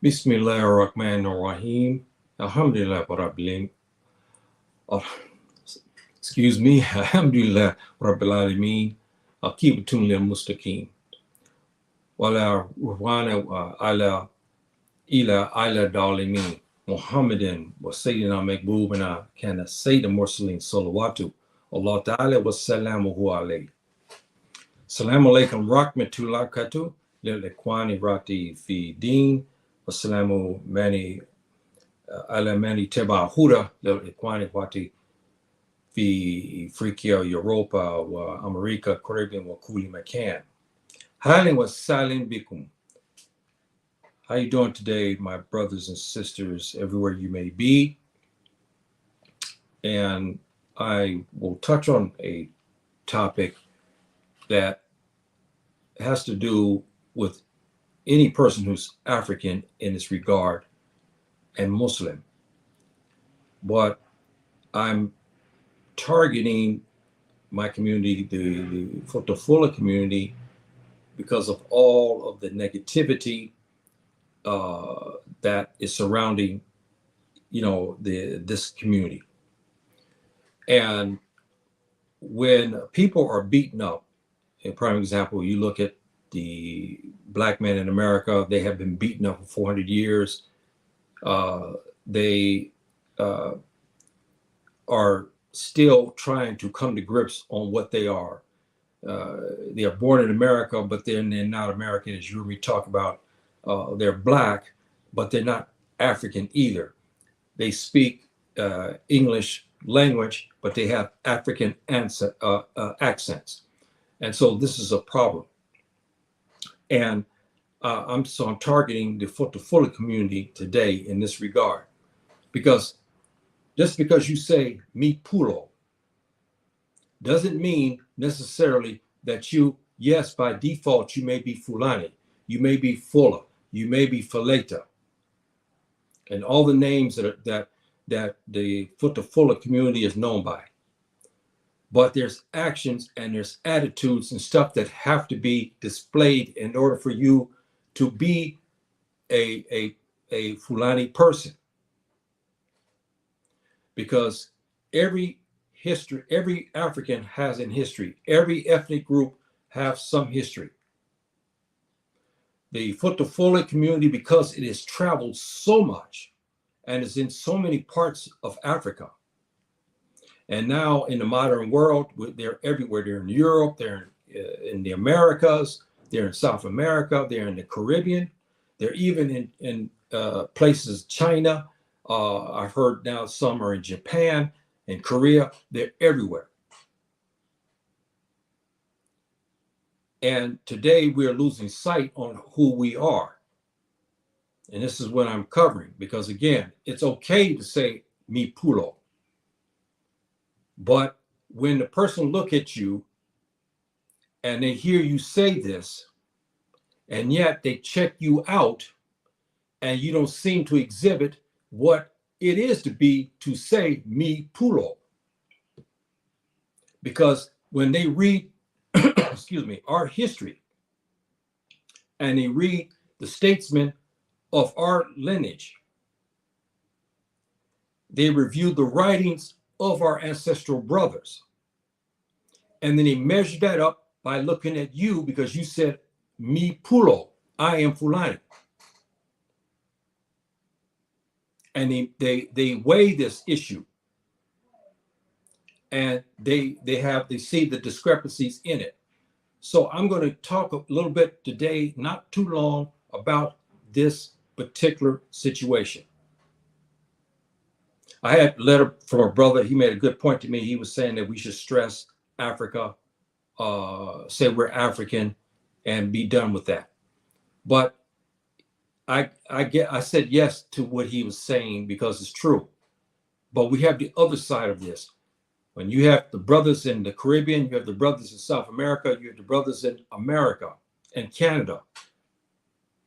Bismillahirrahmanirrahim. Alhamdulillah Rabbil oh, excuse me. Alhamdulillah Rabbil Alameen. Akibatun lil Mustaqim. Wala Ruhwana ala ila dalimin. Muhammadan wa Sayyidina Mekbubana kana Sayyid Mursaleen Salawatu. Allah Ta'ala wa salamuhu alayhi. Assalamu alaikum rahmatullah katu. Lil Ikhwani Rati fi Deen. Wassalamu mani ala mani teba huda lil Ikhwani Wati fi Afrika, Europa, wa America, Caribbean, wa kuli makan. Hailin wa salim bikum. How you doing today, my brothers and sisters, everywhere you may be? And I will touch on a topic that has to do with any person who's African in this regard and Muslim. But I'm targeting my community, the Futafula community, because of all of the negativity that is surrounding, this community. And when people are beaten up, a prime example, you look at the black men in America, they have been beaten up for 400 years. They are still trying to come to grips on what they are. They are born in America, but then they're not American. As you heard me talk about, they're black, but they're not African either. They speak English language, but they have African accents. And so this is a problem. And I'm targeting the Futafula community today in this regard, because just because you say me Pullo doesn't mean necessarily that yes, by default, you may be Fulani, you may be Fula, you may be Falita, and all the names that the Futafula community is known by. But there's actions and there's attitudes and stuff that have to be displayed in order for you to be a Fulani person. Because every African has an history. Every ethnic group have some history. The Futafula community, because it has traveled so much and is in so many parts of Africa, and now in the modern world, they're everywhere. They're in Europe, they're in the Americas, they're in South America, they're in the Caribbean, they're even in places, China. I've heard now some are in Japan and Korea. They're everywhere. And today we're losing sight on who we are. And this is what I'm covering, because again, it's okay to say mi Pullo. But when the person look at you and they hear you say this, and yet they check you out and you don't seem to exhibit what it is to say mi Pullo. Because when they read, excuse me, our history, and they read the statesmen of our lineage, they review the writings of our ancestral brothers. And then they measure that up by looking at you, because you said, mi Pullo, I am Fulani. And they weigh this issue. And they see the discrepancies in it. So I'm going to talk a little bit today, not too long, about this particular situation. I had a letter from a brother. He made a good point to me. He was saying that we should stress Africa, say we're African, and be done with that. But I said yes to what he was saying, because it's true. But we have the other side of this. When you have the brothers in the Caribbean, you have the brothers in South America, you have the brothers in America and Canada.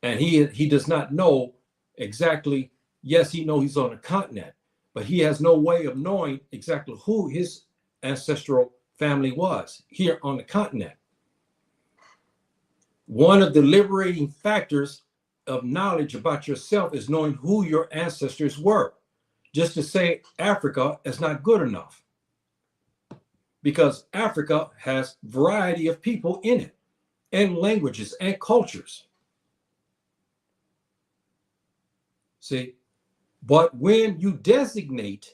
And he does not know exactly, yes, he knows he's on a continent, but he has no way of knowing exactly who his ancestral family was here on the continent. One of the liberating factors of knowledge about yourself is knowing who your ancestors were. Just to say Africa is not good enough, because Africa has variety of people in it, and languages and cultures. See, but when you designate,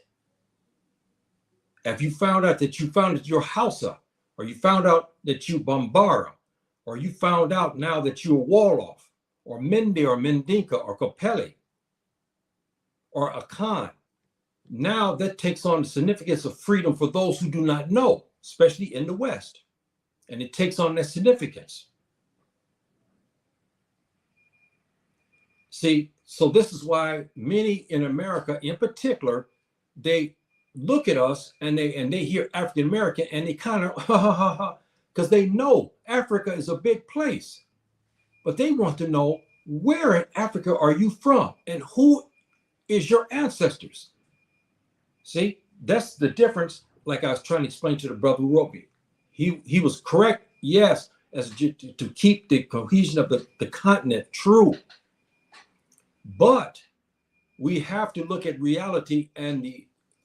if you found out that you're Hausa, or you found out that you Bambara, or you found out now that you're Wolof, or Mende, or Mendinka, or Kopele, or Akan, now that takes on the significance of freedom for those who do not know, especially in the West. And it takes on that significance. See, so this is why many in America in particular, they look at us and they hear African American and they kind of ha ha ha ha, because they know Africa is a big place. But they want to know, where in Africa are you from and who is your ancestors? See, that's the difference. Like I was trying to explain to the brother who wrote me. He was correct, yes, as to keep the cohesion of the continent true. But we have to look at reality, and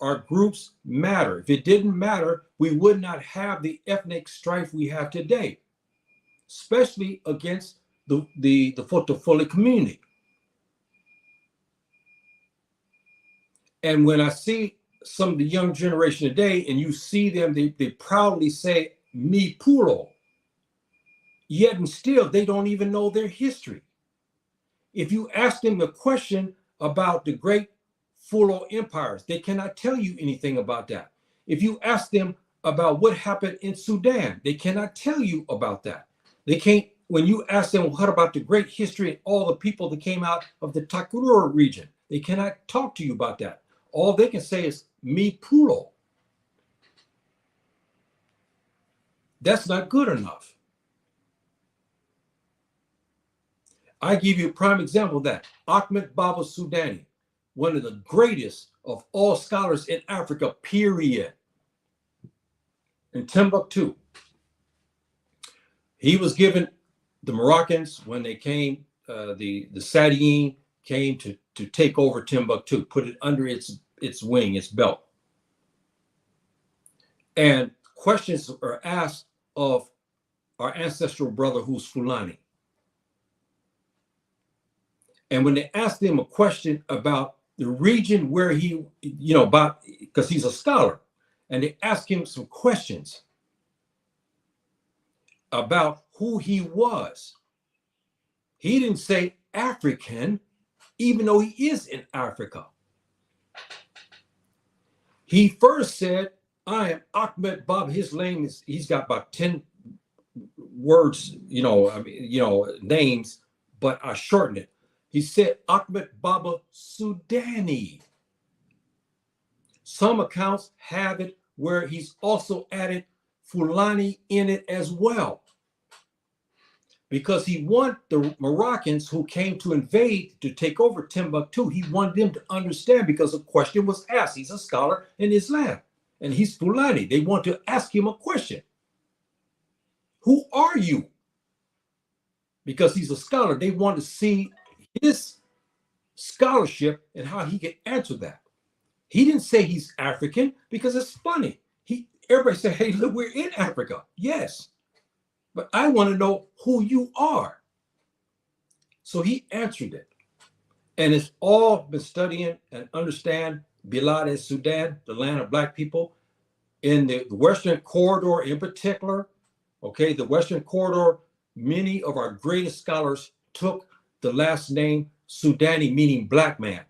our groups matter. If it didn't matter, we would not have the ethnic strife we have today, especially against the Futafula community. And when I see some of the young generation today, and you see them, they proudly say, "Me Pullo," yet and still they don't even know their history. If you ask them a question about the great Fula empires, they cannot tell you anything about that. If you ask them about what happened in Sudan, they cannot tell you about that. They can't, when you ask them, what about the great history and all the people that came out of the Takurura region, they cannot talk to you about that. All they can say is, "Me Pullo." That's not good enough. I give you a prime example of that. Ahmed Baba Sudani, one of the greatest of all scholars in Africa, period. In Timbuktu. He was given, the Moroccans, when they came, the Sadiyin came to take over Timbuktu, put it under its wing, its belt. And questions are asked of our ancestral brother who's Fulani. And when they asked him a question about the region where he, about, because he's a scholar, and they asked him some questions about who he was, he didn't say African, even though he is in Africa. He first said, "I am Ahmed Baba." His name is, he's got about 10 words, names, but I shortened it. He said Ahmed Baba Sudani. Some accounts have it where he's also added Fulani in it as well, because he wanted the Moroccans who came to invade, to take over Timbuktu, he wanted them to understand, because a question was asked. He's a scholar in Islam, and he's Fulani. They want to ask him a question. Who are you? Because he's a scholar. They want to see his scholarship and how he can answer that. He didn't say he's African, because it's funny. Everybody said, "Hey, look, we're in Africa." Yes, but I want to know who you are. So he answered it. And it's all been studying and understand Bilad and Sudan, the land of Black people, in the Western Corridor in particular. Okay, the Western Corridor, many of our greatest scholars took the last name Sudani, meaning Black man.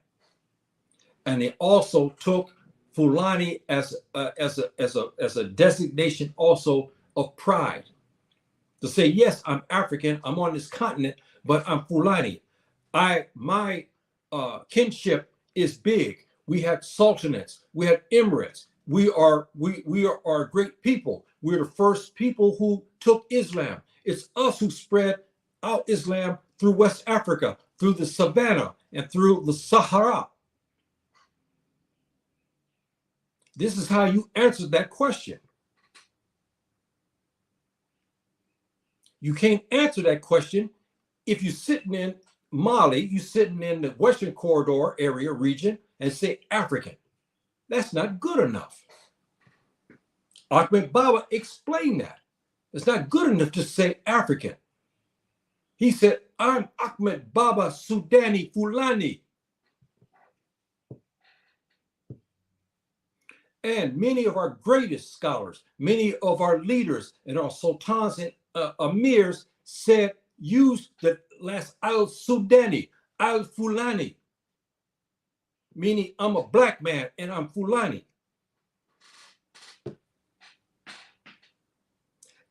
And they also took Fulani as a designation also of pride. To say, yes, I'm African, I'm on this continent, but I'm Fulani. My kinship is big. We had sultanates, we had emirates. We are a great people. We're the first people who took Islam. It's us who spread out Islam through West Africa, through the Savannah, and through the Sahara. This is how you answer that question. You can't answer that question if you're sitting in Mali, you sitting in the Western Corridor area region and say African. That's not good enough. Ahmed Baba explained that. It's not good enough to say African. He said, I'm Ahmed Baba Sudani Fulani. And many of our greatest scholars, many of our leaders and our sultans and amirs said, use the last al-Sudani, al-Fulani, meaning I'm a black man and I'm Fulani.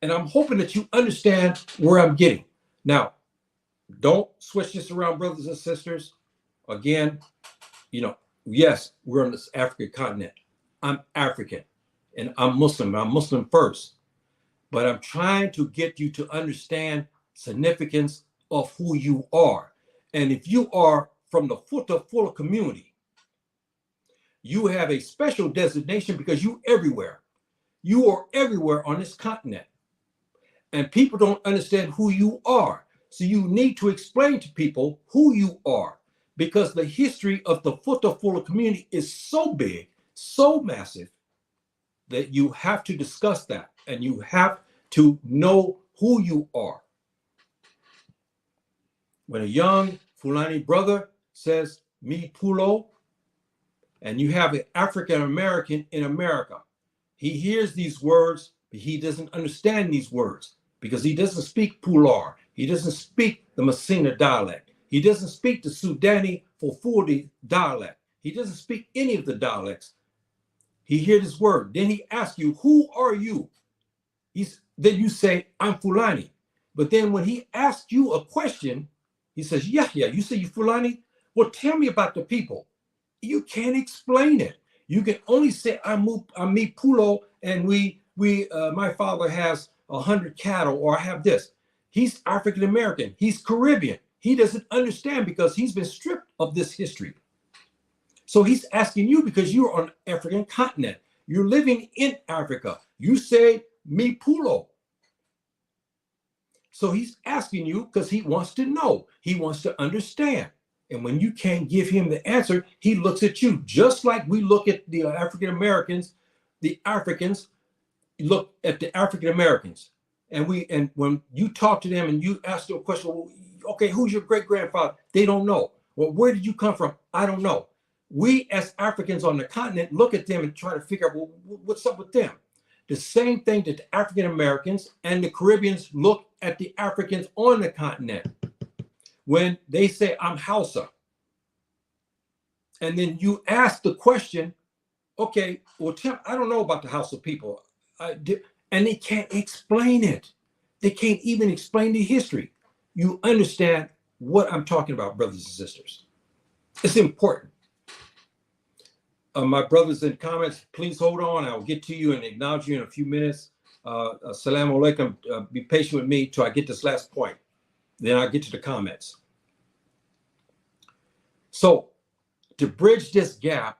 And I'm hoping that you understand where I'm getting. Now, don't switch this around, brothers and sisters. Again, yes, we're on this African continent. I'm African and I'm Muslim. I'm Muslim first. But I'm trying to get you to understand significance of who you are. And if you are from the Futafula community, you have a special designation because you're everywhere. You are everywhere on this continent. And people don't understand who you are. So you need to explain to people who you are, because the history of the Futafula community is so big, so massive, that you have to discuss that and you have to know who you are. When a young Fulani brother says, me Pullo, and you have an African American in America, he hears these words, but he doesn't understand these words because he doesn't speak Pular. He doesn't speak the Messina dialect. He doesn't speak the Sudani Fulfulde dialect. He doesn't speak any of the dialects. He hears this word. Then he asks you, who are you? Then you say, I'm Fulani. But then when he asks you a question, he says, yeah, you say you Fulani? Well, tell me about the people. You can't explain it. You can only say, I'm me Pullo, and my father has 100 cattle, or I have this. He's African American. He's Caribbean. He doesn't understand because he's been stripped of this history. So he's asking you because you're on the African continent. You're living in Africa. You say, me Pullo. So he's asking you because he wants to know. He wants to understand. And when you can't give him the answer, he looks at you just like we look at the African Americans. The Africans look at the African Americans. And when you talk to them and you ask them a question, well, okay, who's your great grandfather? They don't know. Well, where did you come from? I don't know. We as Africans on the continent look at them and try to figure out, well, what's up with them? The same thing that the African Americans and the Caribbeans look at the Africans on the continent. When they say, I'm Hausa, and then you ask the question, okay, well, I don't know about the Hausa people. And they can't explain it. They can't even explain the history. You understand what I'm talking about, brothers and sisters. It's important. My brothers in comments, please hold on. I'll get to you and acknowledge you in a few minutes. Assalamu alaikum. Be patient with me till I get this last point. Then I'll get to the comments. So to bridge this gap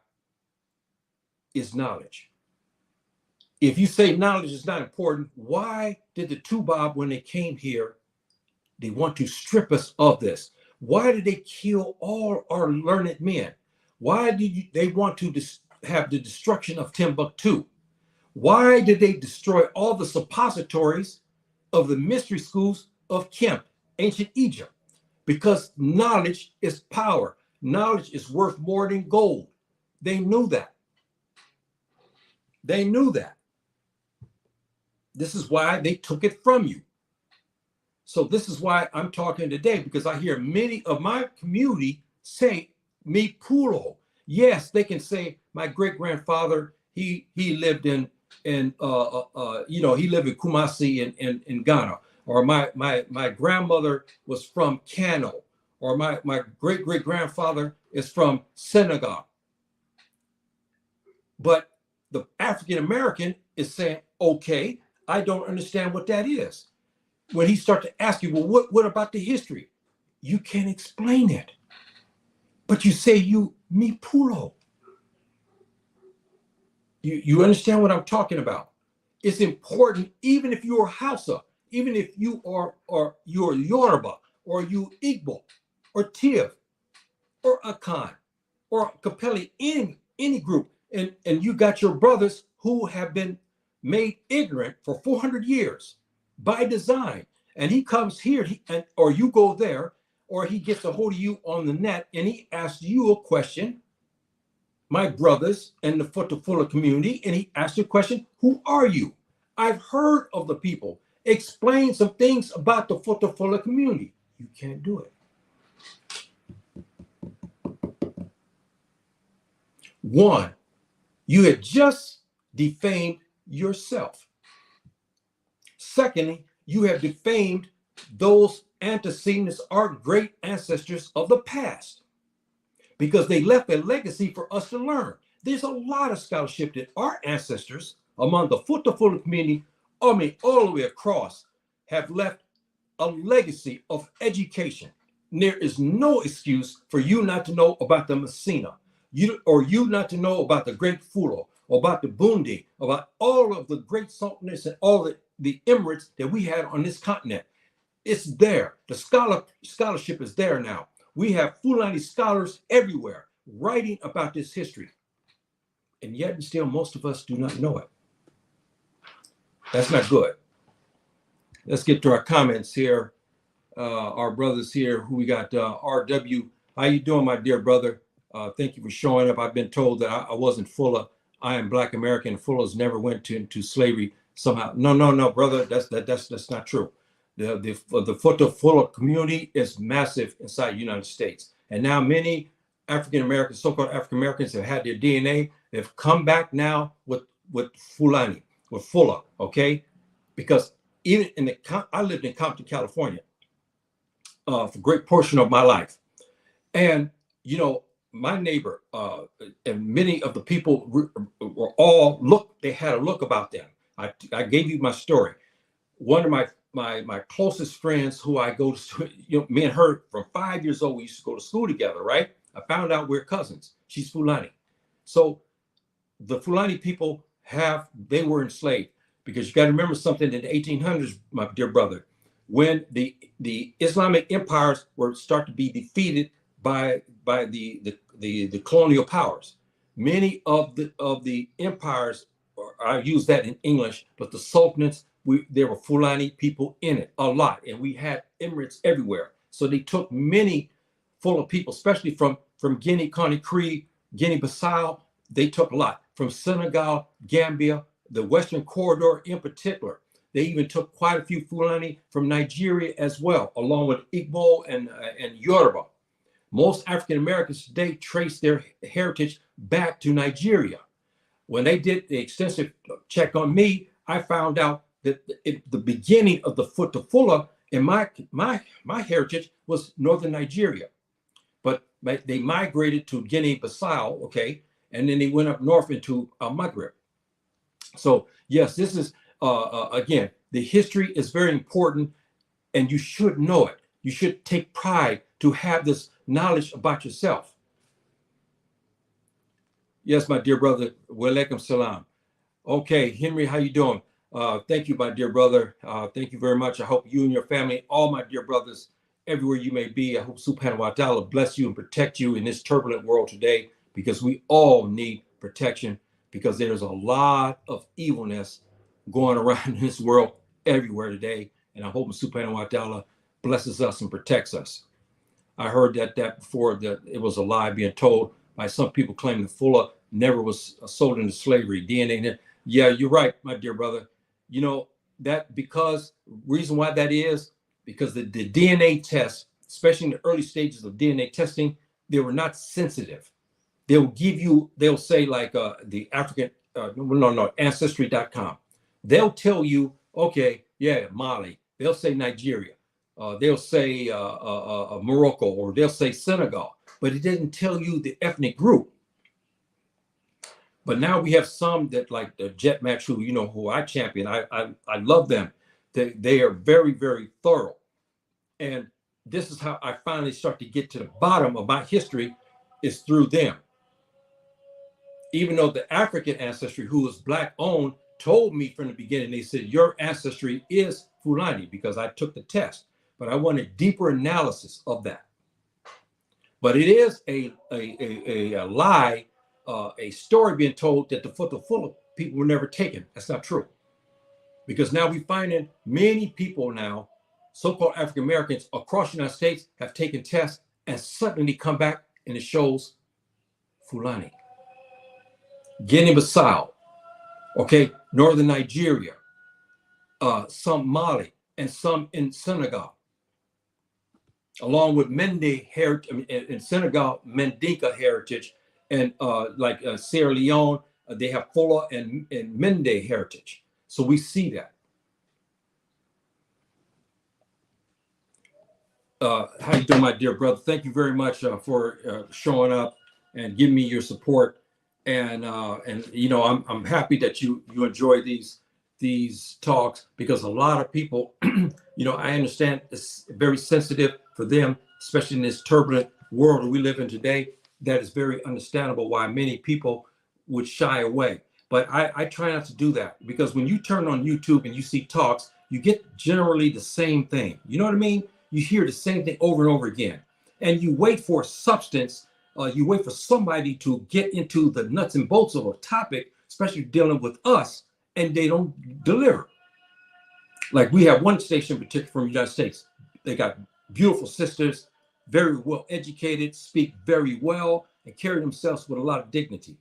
is knowledge. If you say knowledge is not important, why did the Tubab, when they came here, they want to strip us of this? Why did they kill all our learned men? Why did they want to have the destruction of Timbuktu? Why did they destroy all the suppositories of the mystery schools of Kemp, ancient Egypt? Because knowledge is power. Knowledge is worth more than gold. They knew that. They knew that. This is why they took it from you. So this is why I'm talking today, because I hear many of my community say, me Pullo. Yes, they can say my great grandfather, he lived in he lived in Kumasi in Ghana, or my grandmother was from Kano, or my great great grandfather is from Senegal. But the African American is saying, okay, I don't understand what that is. When he starts to ask you, well, what about the history? You can't explain it. But you say me Pullo. You understand what I'm talking about? It's important, even if you're Hausa, even if you are you're Yoruba, or you Igbo, or Tiv or Akan or Capelli, any group, and you got your brothers who have been made ignorant for 400 years by design, and he comes here, or you go there, or he gets a hold of you on the net and he asks you a question, my brothers in the Futafula community, and he asks you a question, who are you? I've heard of the people. Explain some things about the Futafula community. You can't do it. One, you had just defamed yourself. Secondly, you have defamed those antecedents, our great ancestors of the past, because they left a legacy for us to learn. There's a lot of scholarship that our ancestors among the Futafula community, all the way across, have left a legacy of education. And there is no excuse for you not to know about the Messina, you not to know about the great Fula, or about the Bundi, about all of the great sultanates and all the emirates that we had on this continent. It's there. The scholarship is there now. We have Fulani scholars everywhere writing about this history. And yet and still, most of us do not know it. That's not good. Let's get to our comments here. Our brothers here, who we got, RW. How you doing, my dear brother? Thank you for showing up. I've been told that I wasn't Fula. I am Black American. Fullers never went into slavery somehow. No, brother. That's not true. The Futafula community is massive inside the United States, and now many African Americans, so-called African Americans, have had their DNA. They've come back now with Fulani, with Fula. Okay, because even I lived in Compton, California, for a great portion of my life, and my neighbor and many of the people were all they had a look about them. I gave you my story. One of my closest friends, who I go to, me and her from 5 years old, we used to go to school together, right? I found out we're cousins. She's Fulani. So the Fulani people they were enslaved, because you got to remember something in the 1800s, my dear brother, when the Islamic empires were start to be defeated by the colonial powers. Many of the empires, I use that in English, but the sultanates, there were Fulani people in it, a lot, and we had emirates everywhere. So they took many full of people, especially from Guinea, Conakry, Guinea-Bissau. They took a lot from Senegal, Gambia, the Western Corridor in particular. They even took quite a few Fulani from Nigeria as well, along with Igbo and Yoruba. Most African Americans today trace their heritage back to Nigeria. When they did the extensive check on me, I found out that the beginning of the Futafula in my heritage was northern Nigeria, but they migrated to Guinea-Bissau, okay, and then they went up north into Maghreb. So yes, this is again, the history is very important, and you should know it. You should take pride to have this knowledge about yourself. Yes, my dear brother. Wa alaikum salam. Okay, Henry, how you doing? Thank you, my dear brother. Thank you very much. I hope you and your family, all my dear brothers, everywhere you may be, I hope Subhanahu wa ta'ala bless you and protect you in this turbulent world today, because we all need protection, because there's a lot of evilness going around in this world everywhere today. And I hope Subhanahu wa ta'ala blesses us and protects us. I heard that before, that it was a lie being told by some people claiming that Fula never was sold into slavery. DNA. Yeah, you're right, my dear brother. That because reason why that is because the DNA tests, especially in the early stages of DNA testing, they were not sensitive. They'll say like the African, ancestry.com. They'll tell you, okay, yeah, Mali. They'll say Nigeria. They'll say Morocco, or they'll say Senegal, but it didn't tell you the ethnic group. But now we have some that, like the Jet Match, who I champion. I love them. They are very, very thorough. And this is how I finally start to get to the bottom of my history, is through them. Even though the African ancestry, who was Black owned, told me from the beginning, they said, your ancestry is Fulani, because I took the test. But I wanted deeper analysis of that. But it is a lie, a story being told that the Futafula people were never taken. That's not true. Because now we find that many people now, so-called African Americans across the United States, have taken tests and suddenly come back and it shows Fulani, Guinea-Bissau, okay, northern Nigeria, some Mali, and some in Senegal, along with Mende heritage in Senegal, Mendinka heritage, and like Sierra Leone, they have Fula and Mende heritage. So we see that. How you doing, my dear brother? Thank you very much for showing up and giving me your support. And you know, I'm happy that you enjoy these talks, because a lot of people, you know, I understand it's very sensitive for them, especially in this turbulent world that we live in today. That is very understandable why many people would shy away. But I try not to do that, because when you turn on YouTube and you see talks, you get generally the same thing. You know what I mean? You hear the same thing over and over again, and you wait for substance. You wait for somebody to get into the nuts and bolts of a topic, especially dealing with us, and they don't deliver. Like we have one station in particular from the United States. They got beautiful sisters, very well educated, speak very well, and carry themselves with a lot of dignity.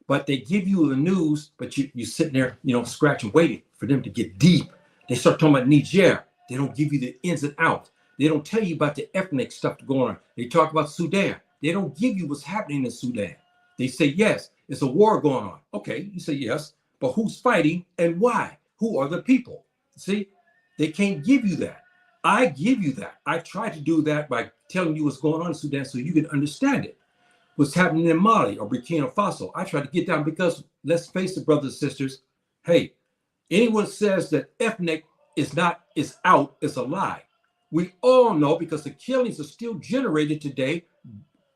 But they give you the news, but you sitting there, you know, scratching, waiting for them to get deep. They start talking about Niger. They don't give you the ins and outs. They don't tell you about the ethnic stuff going on. They talk about Sudan. They don't give you what's happening in Sudan. They say, yes, it's a war going on. Okay, you say yes, but who's fighting and why? Who are the people? See, they can't give you that. I give you that. I try to do that by telling you what's going on in Sudan so you can understand it. What's happening in Mali or Burkina Faso. I try to get down, because let's face it, brothers and sisters. Hey, anyone says that ethnic is out is a lie. We all know, because the killings are still generated today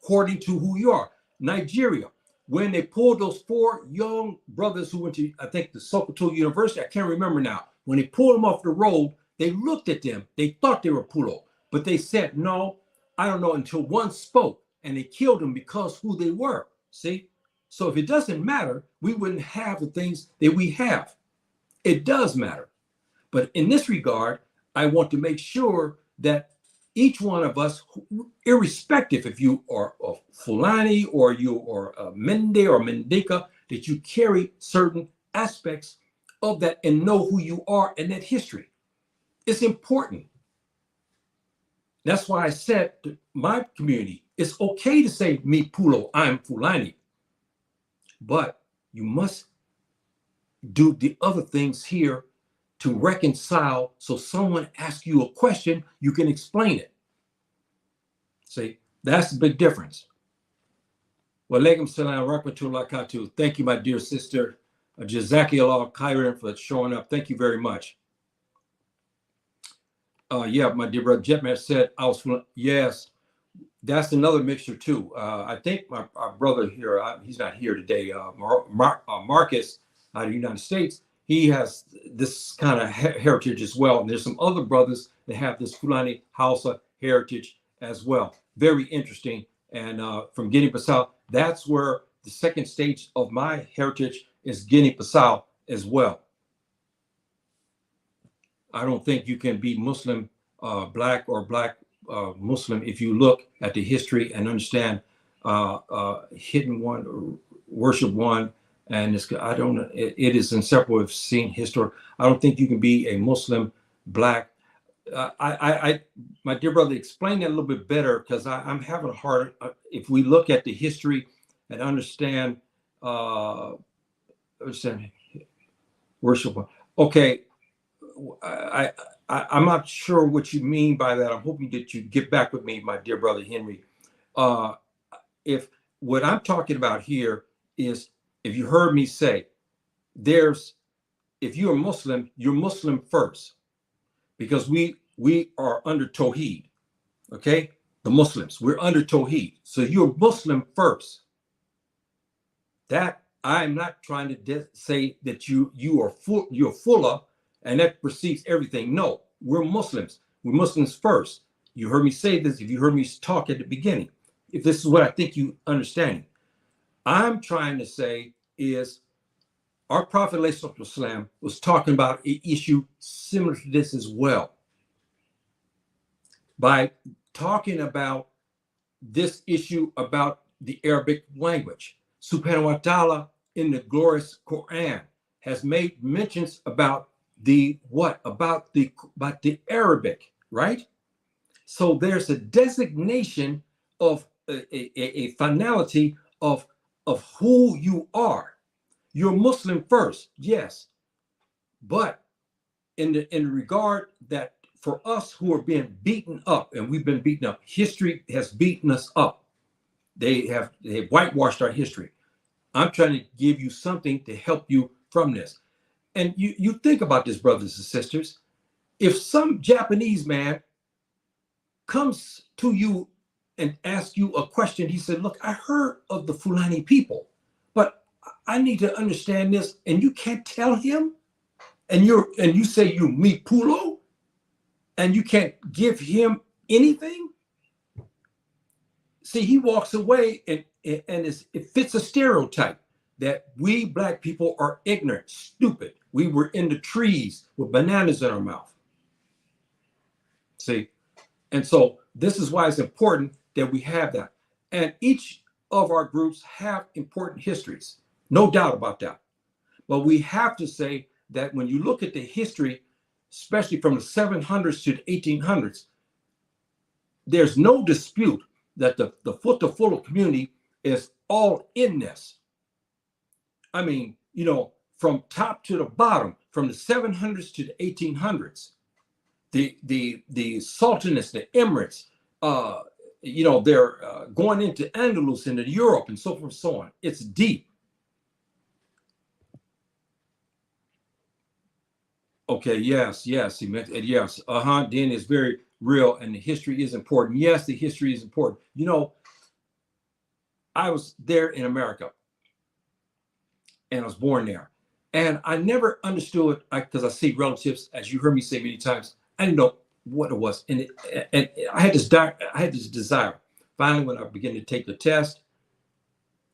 according to who you are. Nigeria, when they pulled those 4 young brothers who went to, I think, the Sokoto University, I can't remember now. When they pulled them off the road, they looked at them. They thought they were Pullo, but they said, no, I don't know, until one spoke, and they killed them because who they were. See? So if it doesn't matter, we wouldn't have the things that we have. It does matter. But in this regard, I want to make sure that each one of us, irrespective if you are a Fulani or you are a Mende or Mendika, that you carry certain aspects of that and know who you are and that history. It's important. That's why I said to my community, it's okay to say me Pullo, I'm Fulani, but you must do the other things here to reconcile, so someone asks you a question, you can explain it. See, that's the big difference. Walaikum salam rahmatullah katu. Thank you, my dear sister. Jazakallah khairan for showing up. Thank you very much. Yeah, my dear brother Jetman said, yes, that's another mixture too. I think our brother here, he's not here today, Marcus out of the United States, he has this kind of heritage as well. And there's some other brothers that have this Fulani Hausa heritage as well. Very interesting. And from Guinea-Bissau, that's where the second stage of my heritage is, Guinea-Bissau as well. I don't think you can be Muslim, black or black Muslim if you look at the history and understand hidden one, or worship one. And it's, I don't know, it is inseparable with seeing history. I don't think you can be a Muslim black. My dear brother, explain that a little bit better, because I'm having a hard, if we look at the history and understand worship. Okay, I'm not sure what you mean by that. I'm hoping that you get back with me, my dear brother Henry. If what I'm talking about here is, if you heard me say, if you're Muslim, you're Muslim first, because we are under Tawheed, okay? The Muslims, we're under Tawheed. So you're Muslim first. That, I'm not trying to say that you're Fula and that precedes everything. No, we're Muslims. We're Muslims first. You heard me say this, if you heard me talk at the beginning. if this is what I think you understand. I'm trying to say is our Prophet ﷺ was talking about an issue similar to this as well. By talking about this issue about the Arabic language. Subhanahu wa ta'ala in the glorious Quran has made mentions about the what? About the Arabic, right? So there's a designation of a finality of who you are. You're Muslim first, yes, but in the regard that for us who are being beaten up, and we've been beaten up, history has beaten us up. They have whitewashed our history. I'm trying to give you something to help you from this. And you think about this, brothers and sisters. If some Japanese man comes to you and asks you a question, he said, look, I heard of the Fulani people, but I need to understand this, and you can't tell him, and you say you me Pullo, and you can't give him anything. See, he walks away and it fits a stereotype that we black people are ignorant, stupid. We were in the trees with bananas in our mouth. See, and so this is why it's important that we have that. And each of our groups have important histories, no doubt about that. But we have to say that when you look at the history, especially from the 700s to the 1800s, there's no dispute that the Futafula community is all in this. I mean, from top to the bottom, from the 700s to the 1800s, the sultanates, the emirates, they're going into Andalus, into Europe, and so forth and so on. It's deep. Okay, yes, he meant yes. Then it's very real, and the history is important. Yes, the history is important. I was there in America, and I was born there, and I never understood, because I see relatives, as you heard me say many times, I didn't know what it was, and I had this desire. Finally, when I began to take the test,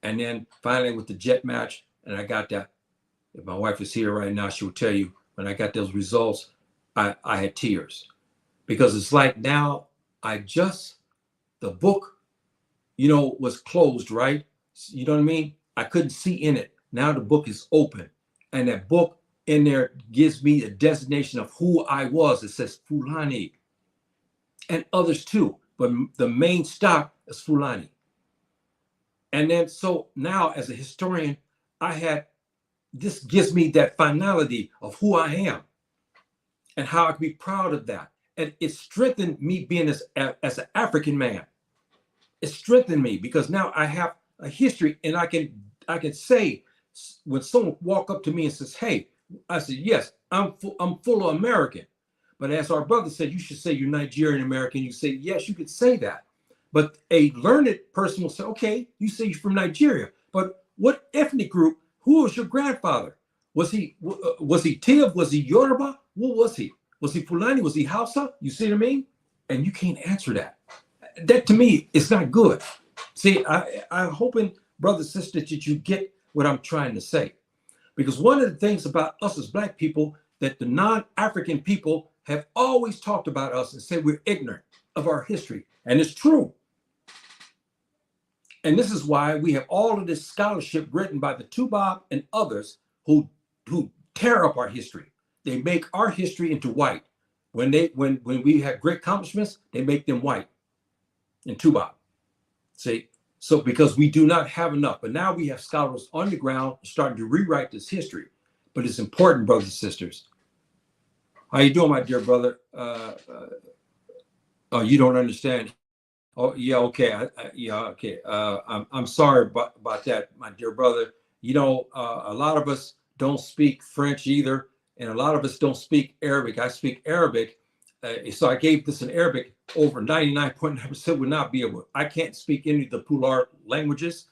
and then finally with the jet match, and I got that. If my wife was here right now, she would tell you, when I got those results, I had tears, because it's like now the book, was closed, right? You know what I mean? I couldn't see in it. Now the book is open, and that book in there gives me a designation of who I was. It says Fulani, and others too, but the main stock is Fulani. And then so now as a historian, this gives me that finality of who I am and how I can be proud of that. And it strengthened me being as an African man. It strengthened me because now I have a history, and I can say, when someone walk up to me and says, hey, I said, yes, I'm full American. But as our brother said, you should say you're Nigerian American. You say, yes, you could say that. But a learned person will say, okay, you say you're from Nigeria, but what ethnic group? Who was your grandfather? Was he Tiv? Was he Yoruba? What was he? Was he Fulani? Was he Hausa? You see what I mean? And you can't answer that. That to me, it's not good. See, I'm hoping, brothers and sisters, that you get what I'm trying to say. Because one of the things about us as black people that the non-African people have always talked about us and said we're ignorant of our history. And it's true. And this is why we have all of this scholarship written by the Tubab and others who tear up our history. They make our history into white. When we have great accomplishments, they make them white in Tubab. See, so because we do not have enough, but now we have scholars on the ground starting to rewrite this history. But it's important, brothers and sisters. How you doing, my dear brother? Oh, you don't understand. Oh, yeah, okay. Okay. I'm sorry about that, my dear brother. A lot of us don't speak French either, and a lot of us don't speak Arabic. I speak Arabic, so I gave this in Arabic. Over 99.9% would not be able. I can't speak any of the Pular languages,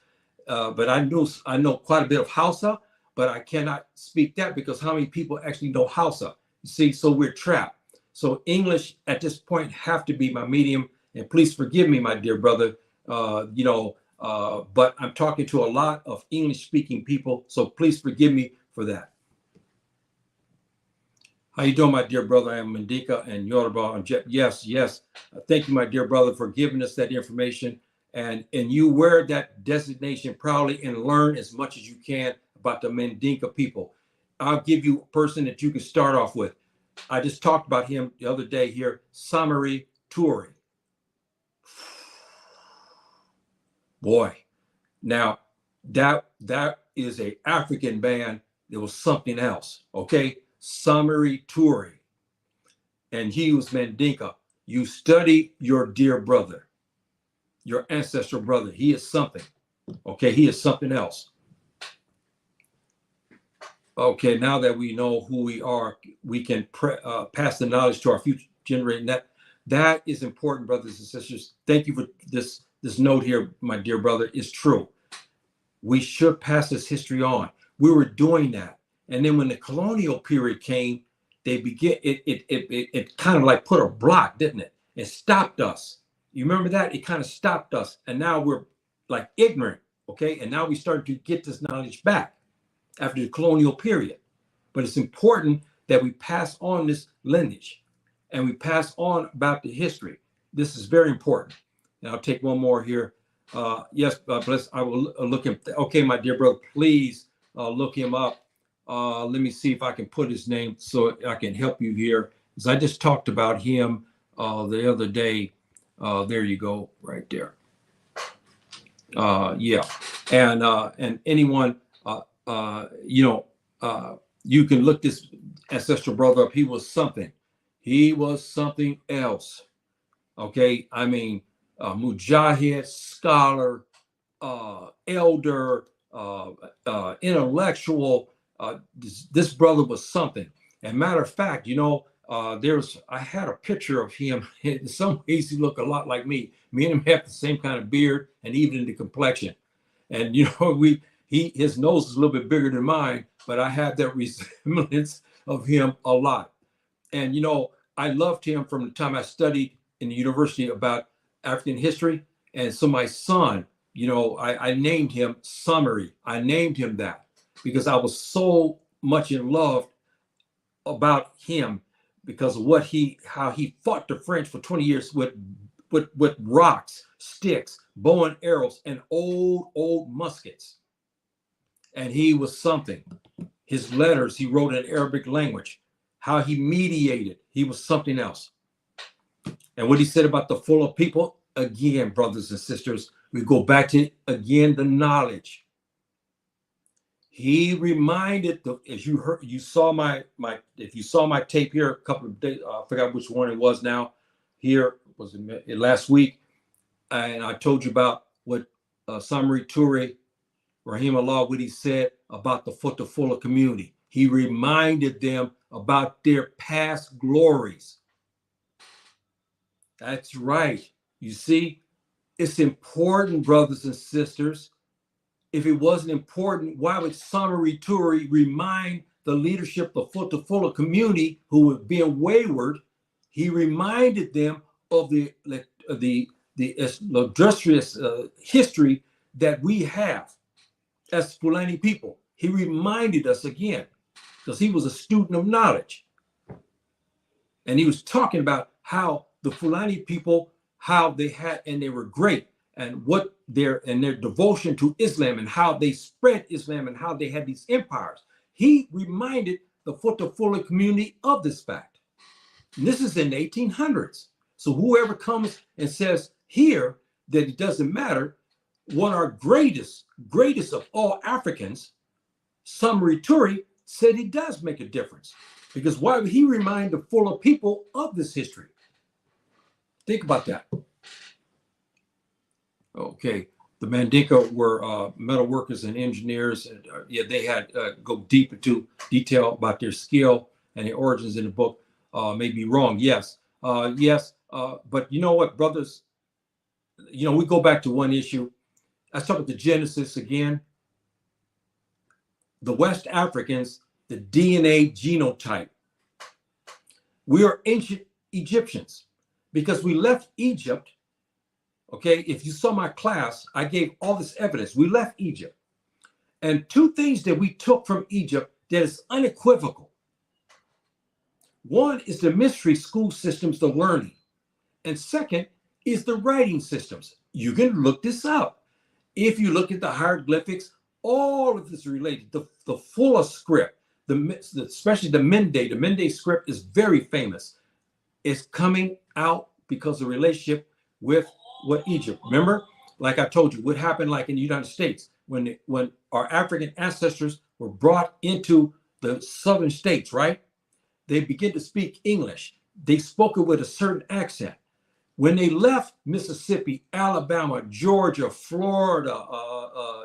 but I know quite a bit of Hausa, but I cannot speak that because how many people actually know Hausa? You see, so we're trapped. So English at this point have to be my medium. And please forgive me, my dear brother, But I'm talking to a lot of English speaking people, so please forgive me for that. How you doing, my dear brother? I am Mandika and Yoruba. Yes, yes. Thank you, my dear brother, for giving us that information. And you wear that designation proudly and learn as much as you can about the Mandinka people. I'll give you a person that you can start off with. I just talked about him the other day here, Samari Toure. Boy, now that is a African band. There was something else, okay? Samari Toure, and he was Mandinka. You study your dear brother, your ancestral brother. He is something, okay? He is something else. Okay, now that we know who we are, we can pass the knowledge to our future generation. That is important, brothers and sisters. Thank you for this note here, my dear brother. It's true. We should pass this history on. We were doing that, and then when the colonial period came, they began. It kind of like put a block, didn't it? It stopped us. You remember that? It kind of stopped us, and now we're like ignorant. Okay, and now we started to get this knowledge back after the colonial period. But it's important that we pass on this lineage and we pass on about the history. This is very important. And I'll take one more here. Yes, bless. I will look him. Okay, my dear brother, please look him up. Let me see if I can put his name so I can help you here. Because I just talked about him the other day. There you go, right there. Yeah, and anyone. You can look this ancestral brother up. He was something. He was something else. Okay, I mean, mujahid, scholar, elder, intellectual. This brother was something. And matter of fact, I had a picture of him. In some ways, he looked a lot like me. Me and him have the same kind of beard and even the complexion. And his nose is a little bit bigger than mine, but I have that resemblance of him a lot. And, I loved him from the time I studied in the university about African history. And so my son, I named him Summary. I named him that because I was so much in love about him because of how he fought the French for 20 years with rocks, sticks, bow and arrows, and old muskets. And he was something. His letters he wrote in Arabic language, how he mediated, he was something else. And what he said about the Fula people, again, brothers and sisters, we go back to, again, the knowledge. He reminded, as you heard, if you saw my tape here a couple of days, I forgot which one it was now, here, was it last week, and I told you about what Samari Toure, Rahim Allah, what he said about the Futafula community. He reminded them about their past glories. That's right. You see, it's important, brothers and sisters. If it wasn't important, why would Samari Toure remind the leadership of the Futafula community who were being wayward? He reminded them of the illustrious history that we have as Fulani people. He reminded us again because he was a student of knowledge. And he was talking about how the Fulani people, how they had, and they were great, and what their devotion to Islam and how they spread Islam and how they had these empires. He reminded the Futafula community of this fact. And this is in the 1800s. So whoever comes and says here that it doesn't matter, one of our greatest of all Africans, Samari Toure, said it does make a difference. Because why would he remind the Fula people of this history? Think about that. Okay, the Mandinka were metal workers and engineers, and they had go deep into detail about their skill and their origins in the book. May be wrong, yes, but you know what, brothers? We go back to one issue. Let's talk about the Genesis again. The West Africans, the DNA genotype. We are ancient Egyptians because we left Egypt Okay, if you saw my class, I gave all this evidence. We left Egypt. And two things that we took from Egypt that is unequivocal. One is the mystery school systems, the learning. And second is the writing systems. You can look this up. If you look at the hieroglyphics, all of this is related. The Fula script, especially the Mende script is very famous. It's coming out because of the relationship with what Egypt. Remember, like I told you, what happened like in the United States when our African ancestors were brought into the southern states, right? They began to speak English. They spoke it with a certain accent. When they left Mississippi, Alabama, Georgia, Florida,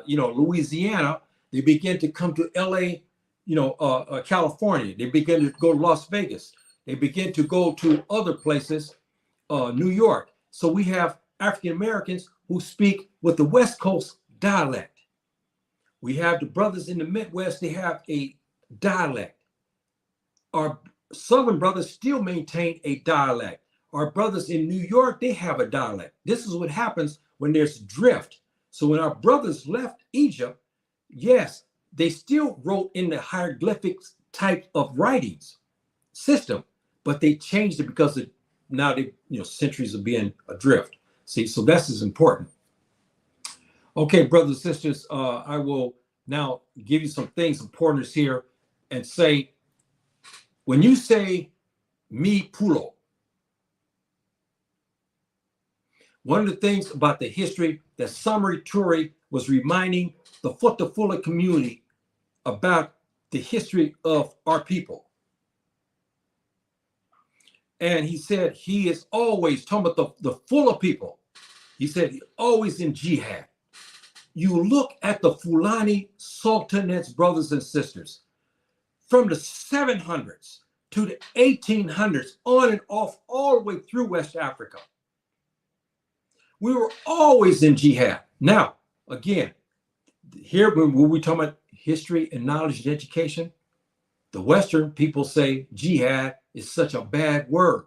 Louisiana, they began to come to LA, California. They began to go to Las Vegas. They began to go to other places, New York. So we have African Americans who speak with the West Coast dialect. We have the brothers in the Midwest, they have a dialect. Our Southern brothers still maintain a dialect. Our brothers in New York, they have a dialect. This is what happens when there's drift. So when our brothers left Egypt, yes, they still wrote in the hieroglyphics type of writings system, but they changed it because now centuries of being adrift. See, so this is important. Okay, brothers and sisters, I will now give you some things, some pointers here, and say, when you say me Pullo, one of the things about the history that Samari Toure was reminding the Futafula community about the history of our people. And he said he is always talking about the Fula people. He said he's always in jihad. You look at the Fulani sultanates, brothers and sisters, from the 700s to the 1800s, on and off, all the way through West Africa. We were always in jihad. Now, again, here when we talk about history and knowledge and education, the Western people say jihad is such a bad word.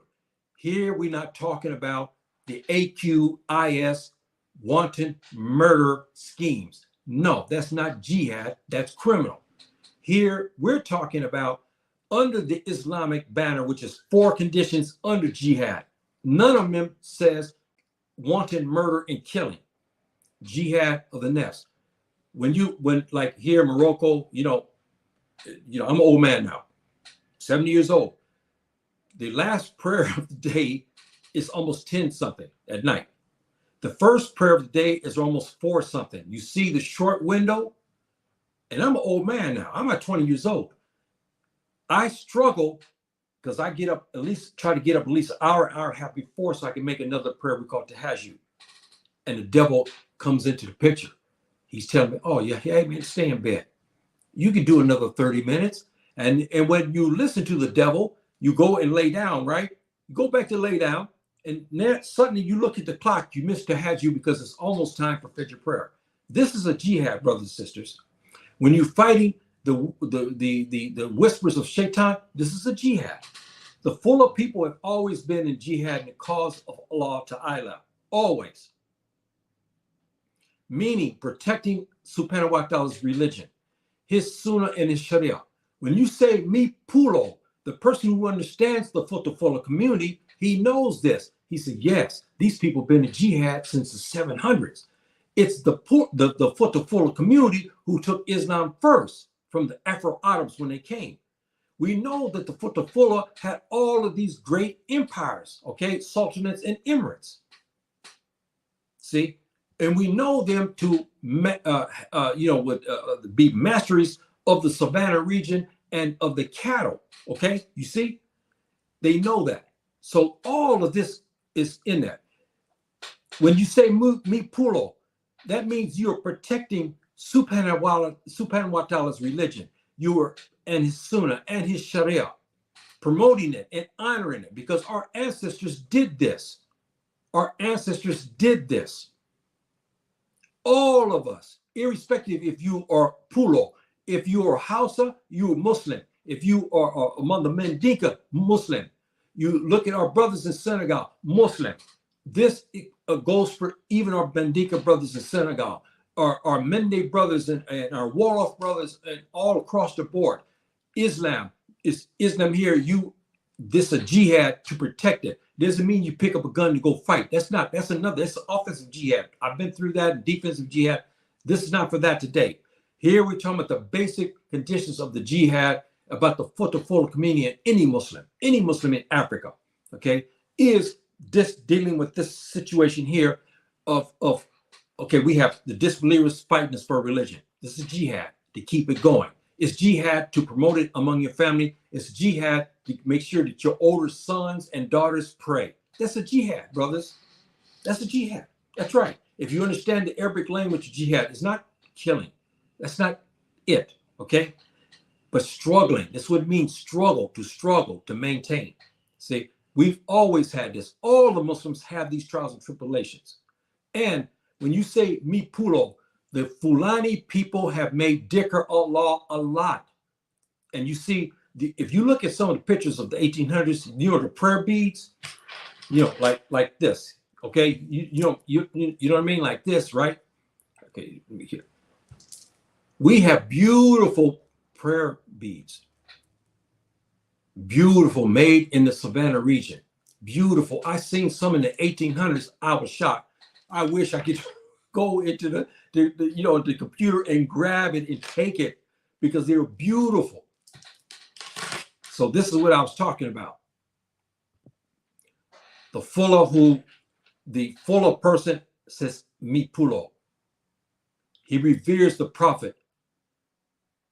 Here we're not talking about the AQIS wanton murder schemes. No, that's not jihad, that's criminal. Here we're talking about under the Islamic banner, which is 4 conditions under jihad. None of them says wanton murder and killing. Jihad of the nafs. When like here in Morocco, I'm an old man now, 70 years old. The last prayer of the day is almost 10 something at night. The first prayer of the day is almost 4 something. You see the short window, and I'm an old man now. I'm at 20 years old. I struggle because I get up try to get up at least an hour and a half before so I can make another prayer we call Tahajjud. And the devil comes into the picture. He's telling me, oh, yeah, hey, man, stay in bed. You can do another 30 minutes. And when you listen to the devil, you go and lay down, right? You go back to lay down. And then suddenly you look at the clock, you miss Tahajjud because it's almost time for Fajr prayer. This is a jihad, brothers and sisters. When you're fighting the whispers of Shaitan, this is a jihad. The Fula people have always been in jihad in the cause of Allah Ta'ala, always. Meaning protecting Subhanahu wa Ta'ala's religion, his Sunnah and his Sharia. When you say me Pullo, the person who understands the Futafula community, he knows this. He said, yes, these people have been in jihad since the 700s. It's the Futafula community who took Islam first from the Afro-Arabs when they came. We know that the Futafula had all of these great empires, okay, sultanates and emirates. See, and we know them to be masteries of the savannah region and of the cattle. Okay, you see, they know that. So all of this is in that. When you say me Pullo, that means you are protecting Subhanahu wa Ta'ala's religion. You are and his Sunnah and his Sharia, promoting it and honoring it because our ancestors did this. Our ancestors did this. All of us, irrespective if you are Pullo, if you are Hausa, you are Muslim. If you are among the Mendinka, Muslim. You look at our brothers in Senegal, Muslim. This goes for even our Bendika brothers in Senegal, our Mende brothers and our Wolof brothers, and all across the board. Islam is Islam here. This a jihad to protect it. Doesn't mean you pick up a gun to go fight. That's another. That's an offensive jihad. I've been through that. Defensive jihad. This is not for that today. Here we're talking about the basic conditions of the jihad, about the Futafula community, and any Muslim in Africa, okay, is this dealing with this situation here of okay, we have the disbelievers fighting us for religion. This is jihad to keep it going. It's jihad to promote it among your family. It's jihad to make sure that your older sons and daughters pray. That's a jihad, brothers. That's a jihad. That's right. If you understand the Arabic language, jihad is not killing. That's not it, okay? But struggling. That's what it means, struggle, to maintain. See, we've always had this. All the Muslims have these trials and tribulations. And when you say mi Pullo, the Fulani people have made Dhikr Allah a lot. And you see, if you look at some of the pictures of the 1800s, you know, the prayer beads, you know, like this, okay? You know what I mean? Like this, right? Okay, let me hear. We have beautiful prayer beads. Beautiful, made in the Savannah region. Beautiful. I seen some in the 1800s. I was shocked. I wish I could go into the computer and grab it and take it, because they were beautiful. So this is what I was talking about. The Fula person says mi Pullo. He reveres the prophet.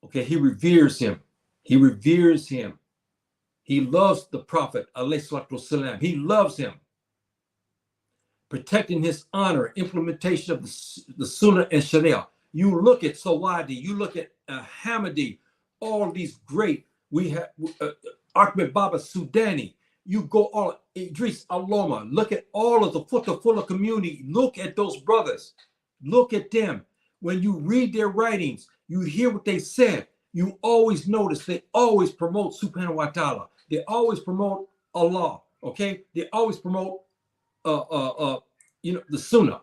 Okay, he reveres him. He reveres him. He loves the prophet, alayhi salatu wasalam. He loves him. Protecting his honor, implementation of the Sunnah and Sharia. You look at Sawadi, you look at Hamidi, all these great. We have Ahmed Baba Sudani. You go all Idris Aloma. Look at all of the Futafula community. Look at those brothers. Look at them. When you read their writings, you hear what they said. You always notice they always promote Subhanahu wa Ta'ala. They always promote Allah. Okay, they always promote the Sunnah.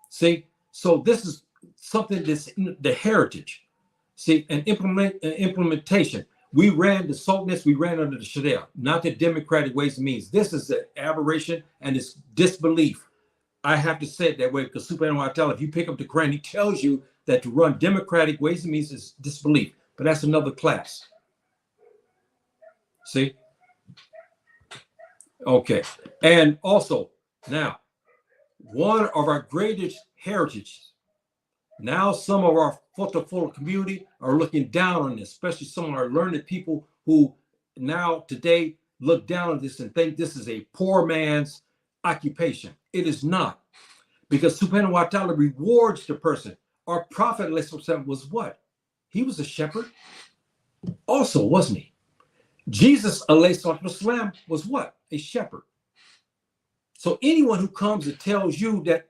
See, so this is something that's in the heritage. See, and implementation. We ran the Sultanates, we ran under the Sharia, not the democratic ways and means. This is an aberration and it's disbelief. I have to say it that way because Subhanahu wa Ta'ala, if you pick up the Quran, he tells you that to run democratic ways and means is disbelief. But that's another class. See? Okay. And also, now, one of our greatest heritages, now some of our Futafula community are looking down on this, especially some of our learned people who now today look down on this and think this is a poor man's occupation. It is not, because Subhanahu wa Ta'ala rewards the person. Our Prophet was what? He was a shepherd also, wasn't he? Jesus was what? A shepherd. So anyone who comes and tells you that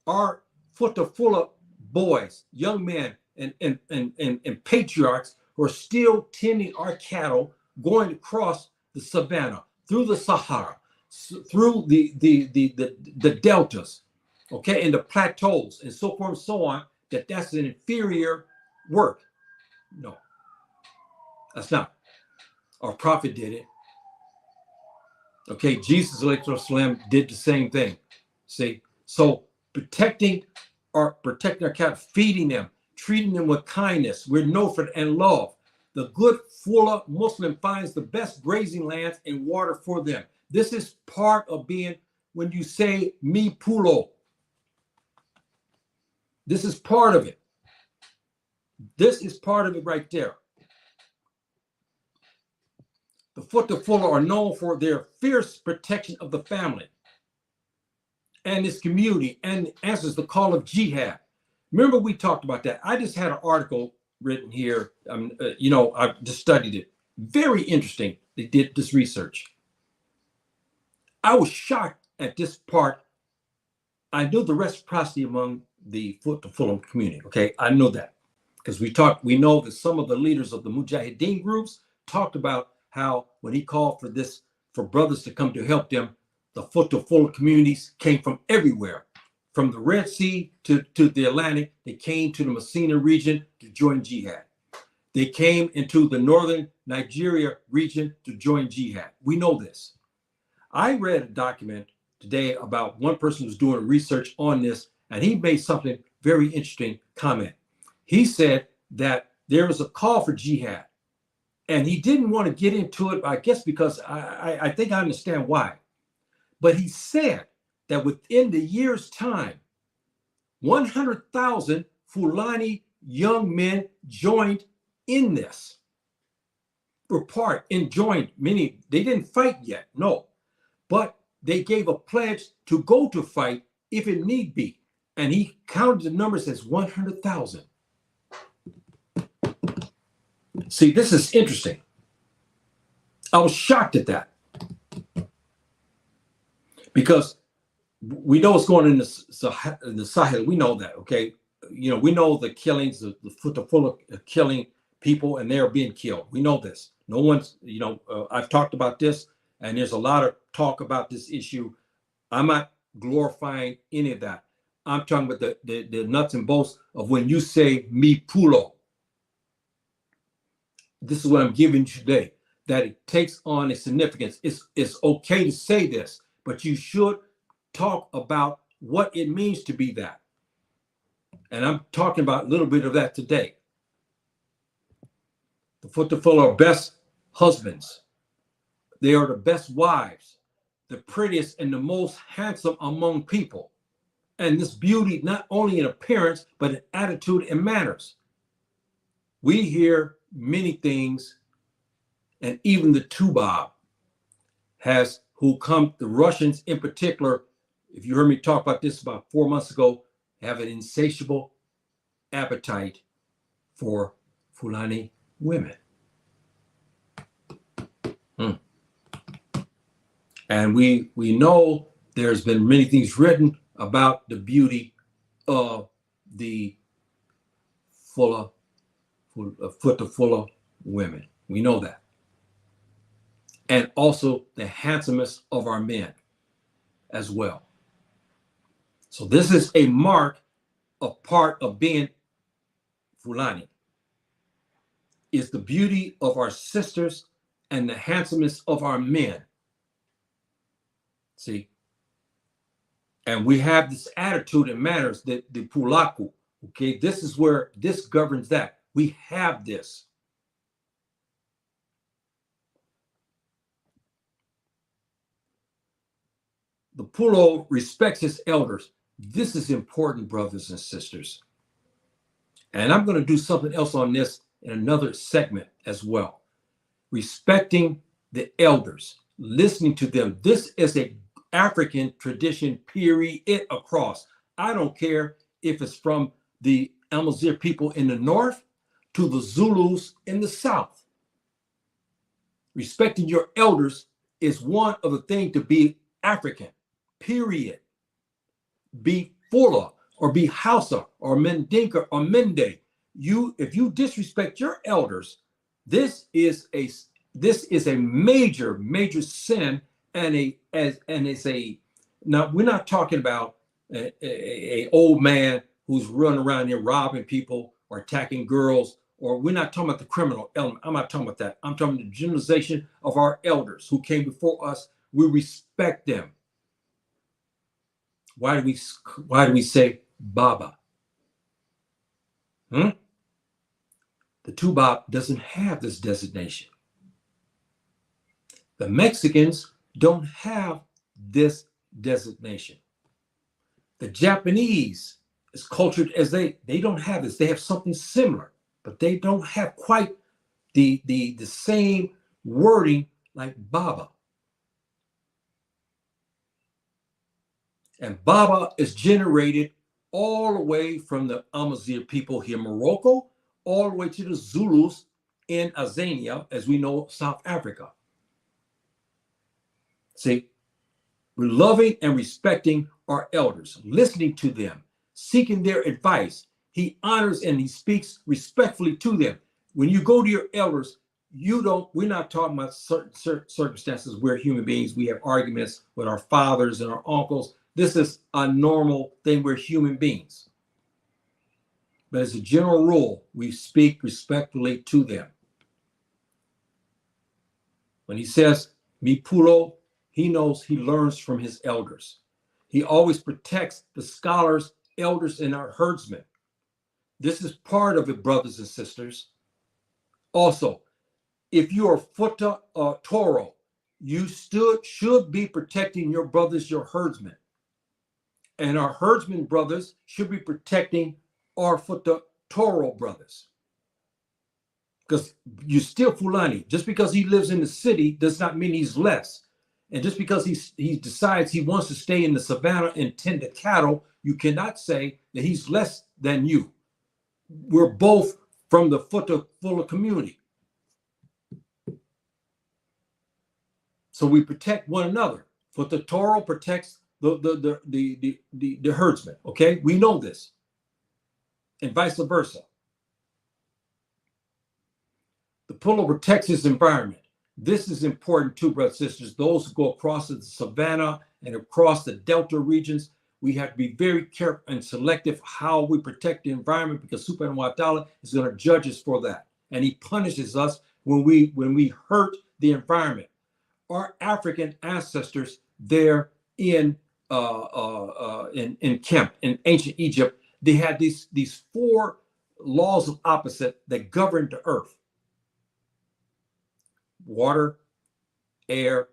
our Futafula boys, young men, and patriarchs who are still tending our cattle, going across the savannah, through the Sahara, through the deltas, okay, and the plateaus, and so forth and so on, that's an inferior work. No, that's not. Our prophet did it. Okay, Jesus did the same thing. See, so protecting our cattle, feeding them, treating them with kindness, with nofret and love. The good Fula Muslim finds the best grazing lands and water for them. This is part of being, when you say mi Pullo. This is part of it. This is part of it right there. The Futafula are known for their fierce protection of the family and its community, and answers the call of jihad. Remember, we talked about that. I just had an article written here. I just studied it. Very interesting. They did this research. I was shocked at this part. I know the reciprocity among the Fulham community. Okay, I know that because we know that some of the leaders of the Mujahideen groups talked about how when he called for brothers to come to help them, The Futafula communities came from everywhere, from the Red Sea to the Atlantic. They came to the Messina region to join jihad. They came into the northern Nigeria region to join jihad. We know this. I read a document today about one person who's doing research on this, and he made something very interesting comment. He said that there was a call for jihad, and he didn't want to get into it, I guess, because I think I understand why. But he said that within the year's time, 100,000 Fulani young men joined in this. Were part and joined, meaning they didn't fight yet, no. But they gave a pledge to go to fight if it need be. And he counted the numbers as 100,000. See, this is interesting. I was shocked at that. Because we know what's going on in the Sahel. We know that, okay? You know, we know the killings, the Futafula killing people, and they're being killed. We know this. No one's, you know, I've talked about this, and there's a lot of talk about this issue. I'm not glorifying any of that. I'm talking about the nuts and bolts of when you say me Pullo. This is what I'm giving you today, that it takes on a significance. It's okay to say this, but you should talk about what it means to be that. And I'm talking about a little bit of that today. The Futafula are best husbands. They are the best wives, the prettiest and the most handsome among people. And this beauty, not only in appearance, but in attitude and manners. We hear many things, and even the Tubab has, who come, the Russians in particular, if you heard me talk about this about 4 months ago, have an insatiable appetite for Fulani women. And we know there's been many things written about the beauty of the Futafula women. We know that. And also the handsomeness of our men as well. So this is a mark of part of being Fulani, is the beauty of our sisters and the handsomeness of our men. See? And we have this attitude and manners that the Pulaku, okay? This is where this governs that. We have this. The Pullo respects his elders. This is important, brothers and sisters. And I'm going to do something else on this in another segment as well. Respecting the elders, listening to them. This is a African tradition, period, across. I don't care if it's from the Amazigh people in the north to the Zulus in the south. Respecting your elders is one of the things to be African, period. Be Fula or be Hausa or Mendinka or Mende. If you disrespect your elders, this is a major sin, and now we're not talking about a old man who's running around here robbing people or attacking girls, or we're not talking about the criminal element. I'm not talking about that. I'm talking about the generalization of our elders who came before us. We respect them. Why do we say Baba? The Tubab doesn't have this designation. The Mexicans don't have this designation. The Japanese, as cultured as they don't have this. They have something similar, but they don't have quite the same wording like Baba. And Baba is generated all the way from the Amazigh people here in Morocco, all the way to the Zulus in Azania, as we know, South Africa. See, we're loving and respecting our elders, listening to them, seeking their advice. He honors and he speaks respectfully to them. When you go to your elders, we're not talking about certain circumstances where human beings, we have arguments with our fathers and our uncles. This is a normal thing. We're human beings. But as a general rule, we speak respectfully to them. When he says, mi Pullo, he knows he learns from his elders. He always protects the scholars, elders, and our herdsmen. This is part of it, brothers and sisters. Also, if you are Futa Toro, you should be protecting your brothers, your herdsmen. And our herdsmen brothers should be protecting our Futa Toro brothers. Because you're still Fulani. Just because he lives in the city does not mean he's less. And just because he decides he wants to stay in the savannah and tend to cattle, you cannot say that he's less than you. We're both from the Futafula community. So we protect one another. Futa Toro protects the herdsman. Okay, we know this, and vice versa. The Pullo protects his environment. This is important too, brothers and sisters. Those who go across the savannah and across the delta regions, we have to be very careful and selective how we protect the environment, because Subhanahu wa Ta'ala is going to judge us for that, and he punishes us when we hurt the environment. Our African ancestors there in Kemp, in ancient Egypt, they had these 4 laws of opposite that governed the earth: water, air,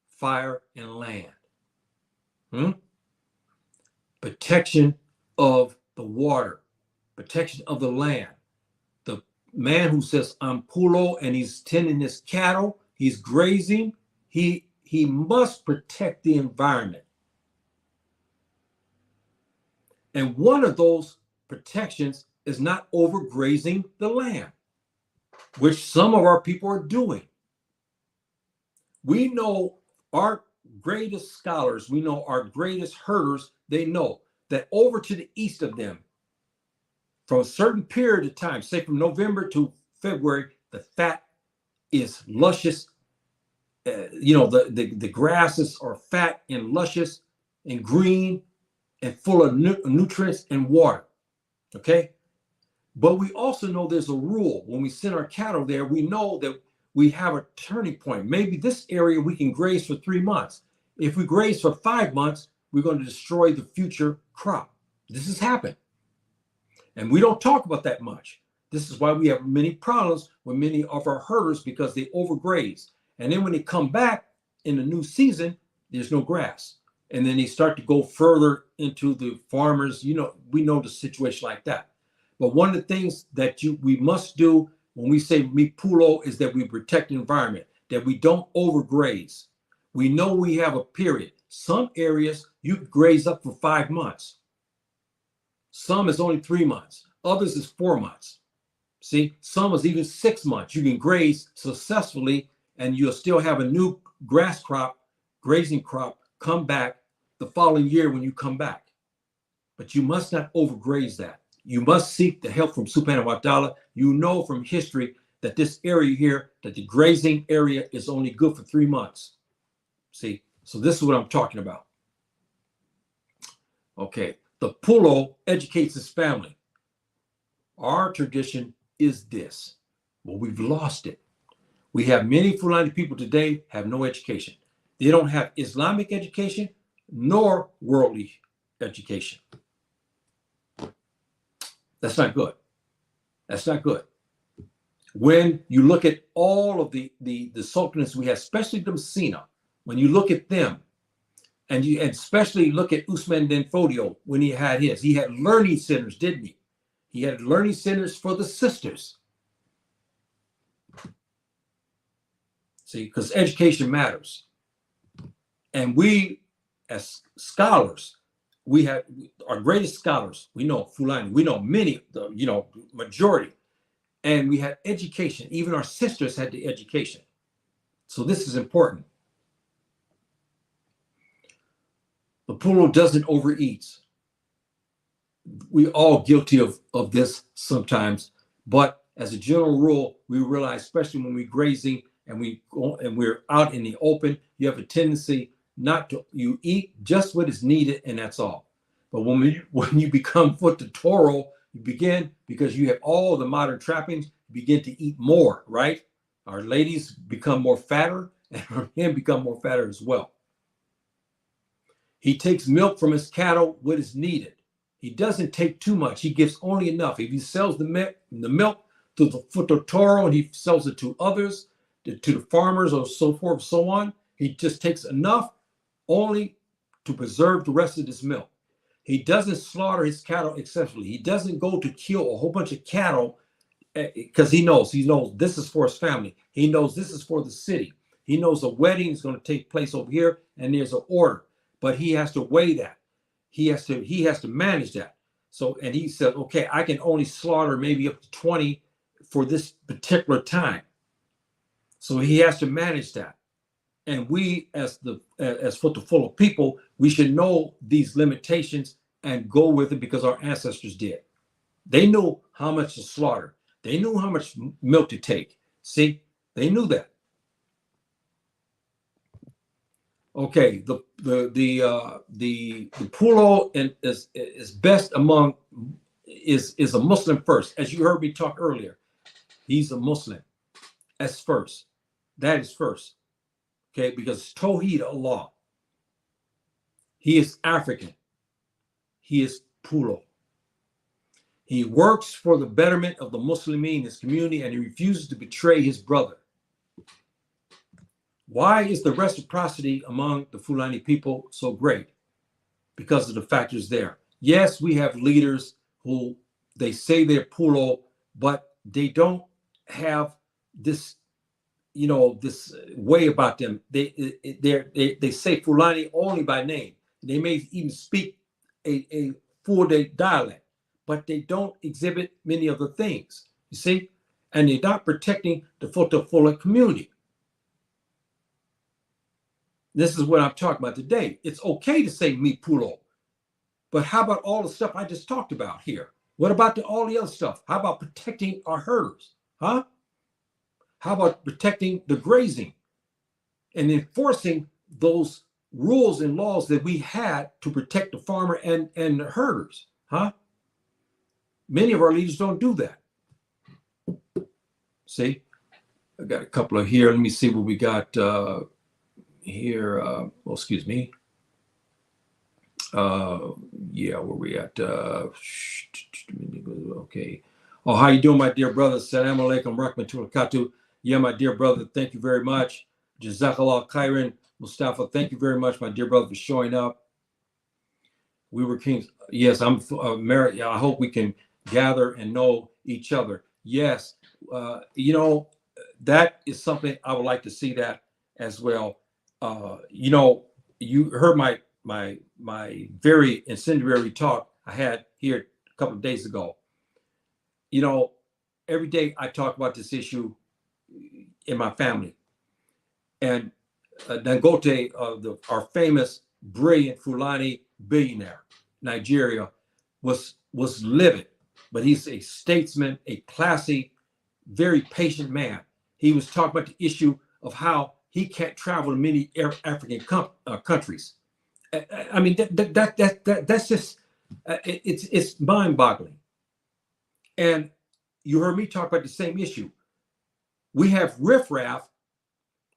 fire, and land. Protection of the water, protection of the land. The man who says, I'm Pullo, and he's tending his cattle, he's grazing, he must protect the environment. And one of those protections is not overgrazing the land, which some of our people are doing. We know our greatest scholars, we know our greatest herders, they know that over to the east of them, from a certain period of time, say from November to February, the fat is luscious. The grasses are fat and luscious and green and full of nutrients and water. Okay. But we also know there's a rule. When we send our cattle there, we know that we have a turning point. Maybe this area we can graze for 3 months. If we graze for 5 months, we're going to destroy the future crop. This has happened. And we don't talk about that much. This is why we have many problems with many of our herders, because they overgraze. And then when they come back in the new season, there's no grass. And then they start to go further into the farmers. We know the situation like that. But one of the things that we must do when we say mi Pullo is that we protect the environment, that we don't overgraze. We know we have a period. Some areas you graze up for 5 months. Some is only 3 months. Others is 4 months. See, some is even 6 months. You can graze successfully and you'll still have a new grass crop, grazing crop, come back the following year when you come back. But you must not overgraze that. You must seek the help from Subhanahu wa Ta'ala. You know from history that this area here, that the grazing area is only good for 3 months. See, so this is what I'm talking about. Okay, the Pullo educates his family. Our tradition is this, but we've lost it. We have many Fulani people today have no education. They don't have Islamic education nor worldly education. That's not good. That's not good. When you look at all of the sultanates we have, especially the Messina, when you look at them, and especially look at Usman Den Fodio when he had learning centers, didn't he? He had learning centers for the sisters. See, because education matters. And we, as scholars, we have our greatest scholars. We know Fulani. We know many, majority. And we had education. Even our sisters had the education. So this is important. The Pullo doesn't overeat. We all guilty of this sometimes, but as a general rule, we realize, especially when we're grazing and we're out in the open, you have a tendency not to, you eat just what is needed and that's all. But when you become Futafula, you begin, because you have all the modern trappings, you begin to eat more, right? Our ladies become more fatter and our men become more fatter as well. He takes milk from his cattle, what is needed. He doesn't take too much. He gives only enough. If he sells the milk to the Futafula and he sells it to others, to the farmers or so forth, so on, he just takes enough only to preserve the rest of this milk. He doesn't slaughter his cattle excessively. He doesn't go to kill a whole bunch of cattle because he knows this is for his family. He knows this is for the city. He knows a wedding is going to take place over here and there's an order, but he has to weigh that. He has to manage that. So, and he said, okay, I can only slaughter maybe up to 20 for this particular time. So he has to manage that. And we, as Futafula people, we should know these limitations and go with it because our ancestors did. They knew how much to slaughter. They knew how much milk to take. See, they knew that. Okay, the Pullo is best among is a Muslim first, as you heard me talk earlier. He's a Muslim. That's first. That is first. Okay, because Tawheed Allah. He is African. He is Pullo. He works for the betterment of the Muslimin, his community, and he refuses to betray his brother. Why is the reciprocity among the Fulani people so great? Because of the factors there. Yes, we have leaders who they say they're Pullo, but they don't have this, this way about them. They say Fulani only by name. They may even speak a Fula dialect, but they don't exhibit many of the things, you see? And they're not protecting the Futafula community. This is what I'm talking about today. It's okay to say me Pullo, but how about all the stuff I just talked about here? What about all the other stuff? How about protecting our herders? Huh? How about protecting the grazing and enforcing those rules and laws that we had to protect the farmer and the herders? Huh? Many of our leaders don't do that. See, I got a couple of here. Let me see what we got here. Excuse me. Yeah, where we at? Okay. Oh, how you doing, my dear brother? Assalamu alaikum rahmatullahi wabarakatuh. Yeah, my dear brother, thank you very much. Jazakallah khairan. Mustafa, thank you very much, my dear brother, for showing up. We were kings. Yes, I'm married. I hope we can gather and know each other. Yes, that is something I would like to see that as well. You heard my very incendiary talk I had here a couple of days ago. Every day I talk about this issue in my family. And Dangote, our famous, brilliant Fulani billionaire, Nigeria, was livid, but he's a statesman, a classy, very patient man. He was talking about the issue of how he can't travel to many African countries. I mean, that's just it's mind-boggling. And you heard me talk about the same issue. We have riffraff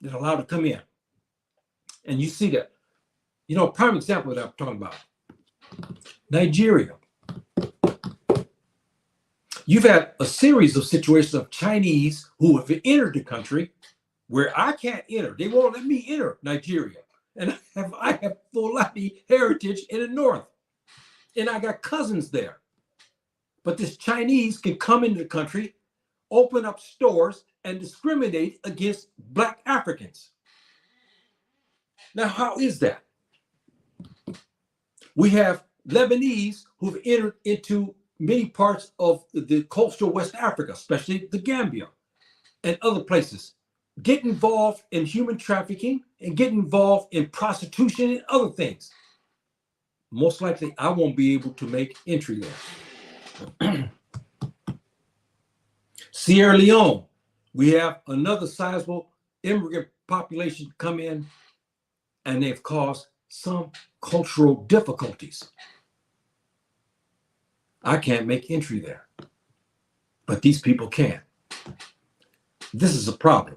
that are allowed to come in, and you see that. Prime example that I'm talking about. Nigeria. You've had a series of situations of Chinese who have entered the country where I can't enter. They won't let me enter Nigeria. And I have Fulani heritage in the north. And I got cousins there. But this Chinese can come into the country, open up stores, and discriminate against Black Africans. Now, how is that? We have Lebanese who've entered into many parts of the coastal West Africa, especially the Gambia and other places, get involved in human trafficking and get involved in prostitution and other things. Most likely, I won't be able to make entry there. Sierra Leone, we have another sizable immigrant population come in, and they've caused some cultural difficulties. I can't make entry there, but these people can. This is a problem.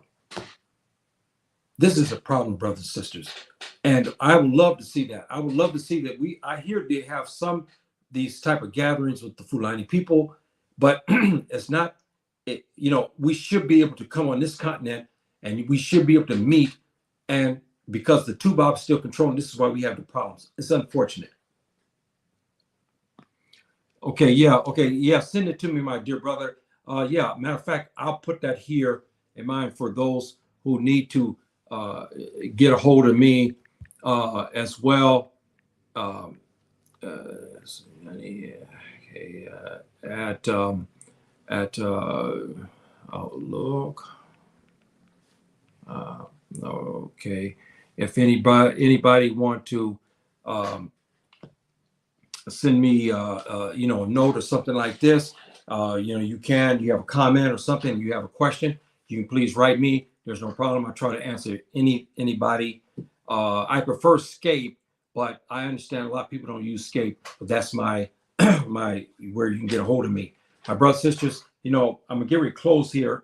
This is a problem, brothers and sisters. And I would love to see that. I would love to see that I hear they have these type of gatherings with the Fulani people, but it's not, we should be able to come on this continent and we should be able to meet. And because the Tubab is still controlling, this is why we have the problems. It's unfortunate. Okay, yeah, send it to me, my dear brother. Yeah, matter of fact, I'll put that here in mind for those who need to get a hold of me as well. Outlook. Okay, if anybody want to send me a note or something like this, you have a comment or something, you have a question, you can please write me. There's no problem. I try to answer anybody. I prefer Skype, but I understand a lot of people don't use Skype, but that's my where you can get a hold of me. My brothers and sisters, I'm gonna get ready to close here.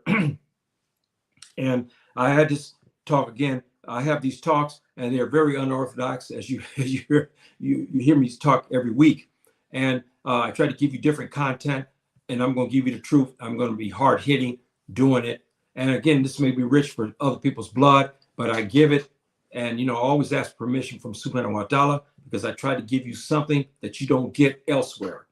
And I had this talk again. I have these talks, and they're very unorthodox, as you hear me talk every week. And I try to give you different content, and I'm going to give you the truth. I'm going to be hard hitting doing it. And again, this may be rich for other people's blood, but I give it. And I always ask permission from Subhanahu wa Ta'ala, because I try to give you something that you don't get elsewhere.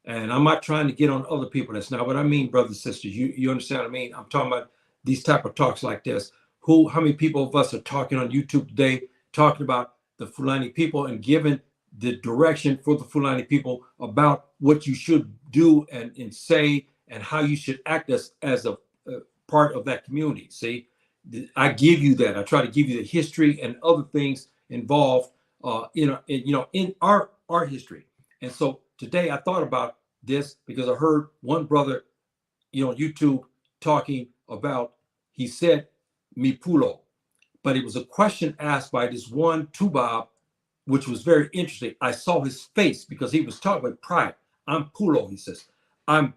And I'm not trying to get on other people. That's not what I mean, brothers and sisters. You understand what I mean? I'm talking about these type of talks like this. How many people of us are talking on YouTube today, talking about the Fulani people and giving the direction for the Fulani people about what you should do and say and how you should act as a part of that community. See, I give you that. I try to give you the history and other things involved, in our history. And so today I thought about this because I heard one brother, on YouTube talking about, he said, "Mi Pullo," but it was a question asked by this one Tubab, which was very interesting. I saw his face because he was talking with pride. "I'm Pullo," he says. I'm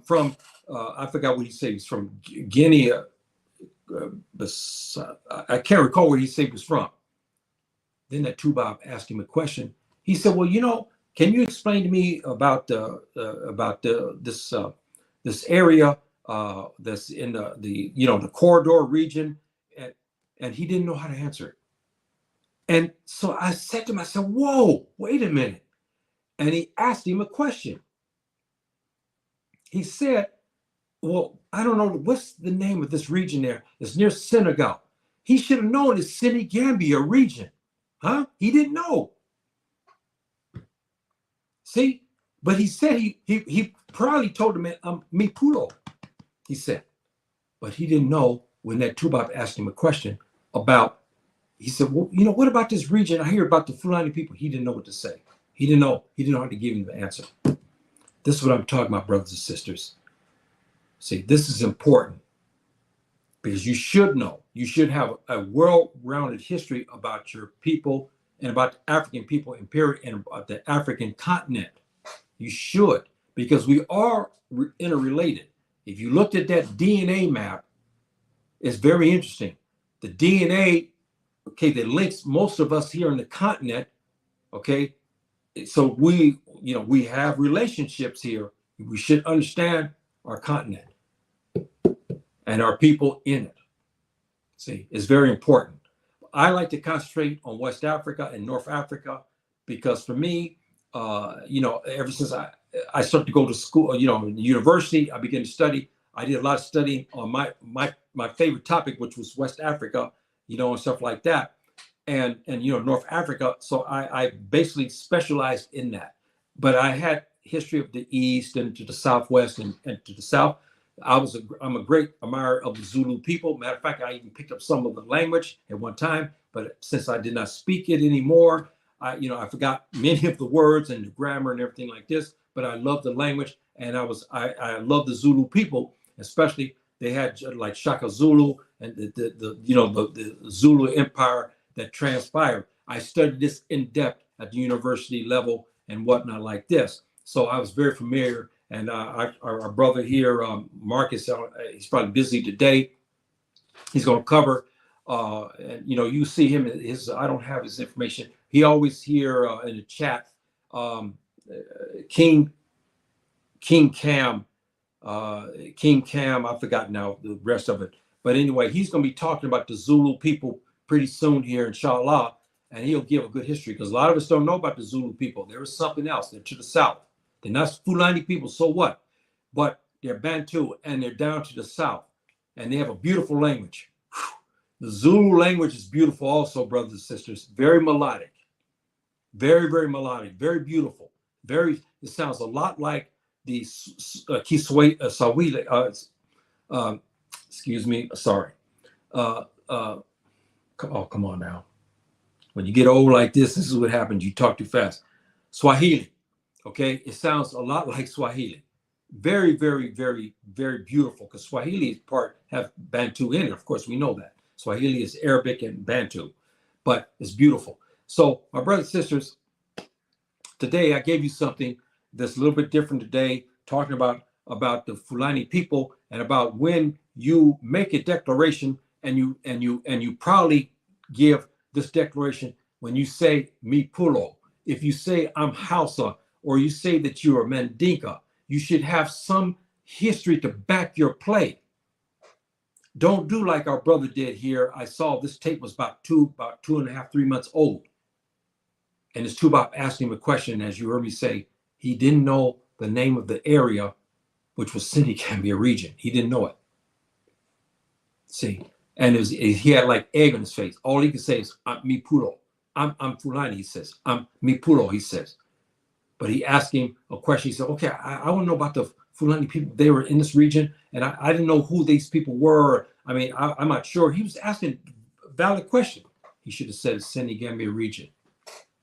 from, I forgot what he said. He's from Guinea. I can't recall where he said he was from. Then that Tubab asked him a question. He said, "Well, can you explain to me about this area that's in the corridor region?" And he didn't know how to answer it. And so I said to myself, "Whoa, wait a minute." And he asked him a question. He said, "Well, I don't know, what's the name of this region there? It's near Senegal." He should have known it's Senegambia region. Huh? He didn't know. See? But he said he probably told him, "Mi Pullo," he said. But he didn't know when that Tubab asked him a question about, he said, "Well, what about this region? I hear about the Fulani people." He didn't know what to say. He didn't know how to give him the answer. This is what I'm talking about, brothers and sisters. See, this is important because you should know. You should have a well-rounded history about your people and about the African people and period and about the African continent. You should, because we are interrelated. If you looked at that DNA map, it's very interesting. The DNA, okay, that links most of us here in the continent, okay? So we have relationships here. We should understand our continent and our people in it. See, it's very important. I like to concentrate on West Africa and North Africa because for me, ever since I started to go to school, university, I began to study. I did a lot of studying on my favorite topic, which was West Africa, and stuff like that, and North Africa. So I basically specialized in that. But I had history of the East and to the Southwest and to the South. I'm a great admirer of the Zulu people. Matter of fact, I even picked up some of the language at one time, but since I did not speak it anymore, I forgot many of the words and the grammar and everything like this. But I love the language, and I love the Zulu people. especially they had like Shaka Zulu and the Zulu Empire that transpired. I studied this in depth at the university level and whatnot like this. So I was very familiar. And our brother here, Marcus, he's probably busy today. He's going to cover, and you see him. I don't have his information. He always here in the chat. King Cam, I forgot now the rest of it. But anyway, he's going to be talking about the Zulu people pretty soon here, inshallah, and he'll give a good history because a lot of us don't know about the Zulu people. There is something else. They're to the south. They're not Fulani people, so what? But they're Bantu and they're down to the south, and they have a beautiful language. The Zulu language is beautiful also, brothers and sisters. Very melodic, very, very melodic, very beautiful. It sounds a lot like the Kiswahili, excuse me, sorry. Come on now. When you get old like this is what happens. You talk too fast. Swahili, okay? It sounds a lot like Swahili. Very, very, very, very beautiful because Swahili part have Bantu in it. Of course, we know that. Swahili is Arabic and Bantu, but it's beautiful. So, my brothers and sisters, today I gave you something that's a little bit different today, talking about the Fulani people and about when you make a declaration and you proudly give this declaration when you say me Pullo. If you say I'm Hausa or you say that you're a Mandinka, you should have some history to back your play. Don't do like our brother did here. I saw this tape was about 2.5, 3 months old. And it's Tubop asking him a question, as you heard me say, he didn't know the name of the area, which was Senegambia region. He didn't know it. See, and he had like egg on his face. All he could say is, I'm me Pullo. I'm Fulani, he says. I'm me Pullo, he says. But he asked him a question. He said, okay, I want to know about the Fulani people. They were in this region, and I didn't know who these people were. I mean, I'm not sure. He was asking a valid question. He should have said Senegambia region.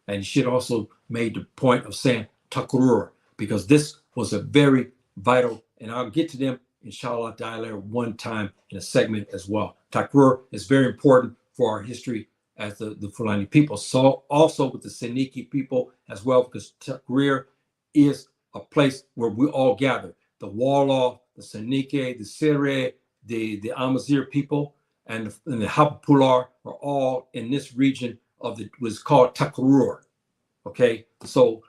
And he should also made the point of saying Takurur, because this was a very vital, and I'll get to them, inshallah, dialect one time in a segment as well. Takurur is very important for our history as the Fulani people. So also with the Seniki people as well, because Takurur is a place where we all gather. The Walla, the Senike, the Sere, the Amazigh people, and the Hapapular are all in this region of was called Takurur. Okay, so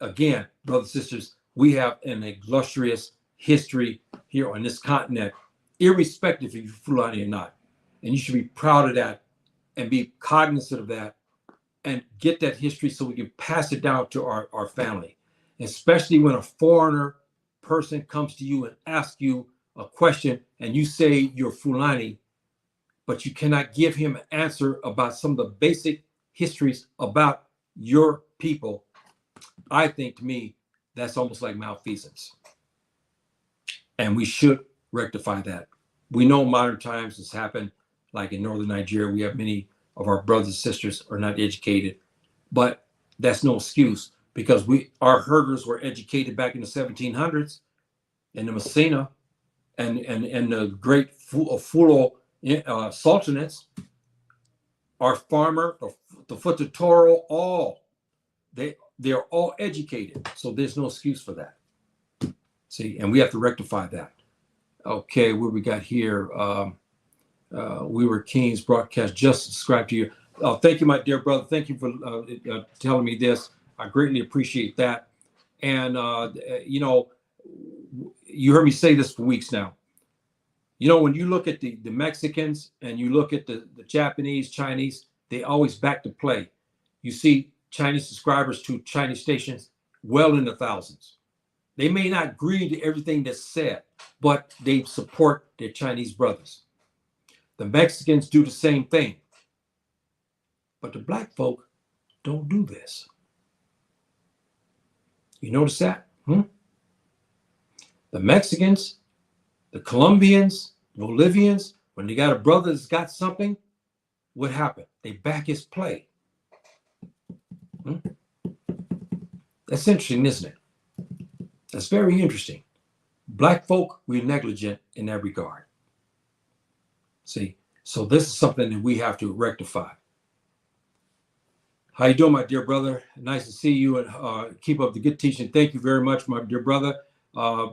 again, brothers and sisters, we have an illustrious history here on this continent, irrespective if you're Fulani or not. And you should be proud of that and be cognizant of that and get that history so we can pass it down to our family. Especially when a foreigner person comes to you and asks you a question and you say you're Fulani, but you cannot give him an answer about some of the basic histories about your people. I think, to me, that's almost like malfeasance. And we should rectify that. We know modern times has happened, like in northern Nigeria, we have many of our brothers and sisters are not educated, but that's no excuse because our herders were educated back in the 1700s in the Messina and the great Fula sultanates. Our farmer, the Futafula, all they're all educated, so there's no excuse for that. See, and we have to rectify that. Okay, what we got here? We Were Kings broadcast just subscribed to you. Thank you, my dear brother. Thank you for telling me this. I greatly appreciate that. And you heard me say this for weeks now. When you look at the Mexicans and you look at the Japanese, Chinese, they always back to play. You see Chinese subscribers to Chinese stations well in the thousands. They may not agree to everything that's said, but they support their Chinese brothers. The Mexicans do the same thing. But the black folk don't do this. You notice that? The Mexicans, the Colombians, Bolivians, when they got a brother that's got something, what happened? They back his play. That's interesting, isn't it? That's very interesting. Black folk, we're negligent in that regard. See, so this is something that we have to rectify. How you doing, my dear brother? Nice to see you, and keep up the good teaching. Thank you very much, my dear brother.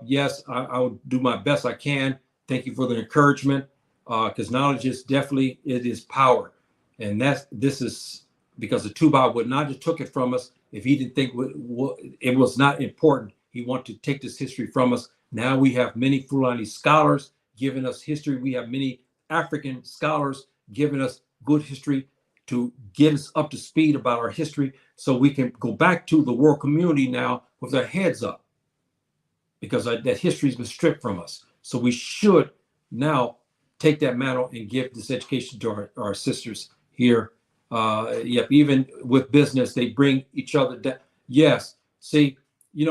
Yes, I will do my best I can. Thank you for the encouragement, because knowledge is definitely, it is power. And this is because the Tuba would not have took it from us if he didn't think it was not important. He wanted to take this history from us. Now we have many Fulani scholars giving us history. We have many African scholars giving us good history to get us up to speed about our history, so we can go back to the world community now with our heads up, because that history has been stripped from us. So we should now take that mantle and give this education to our sisters here. Yep, even with business, they bring each other down. Yes, see, in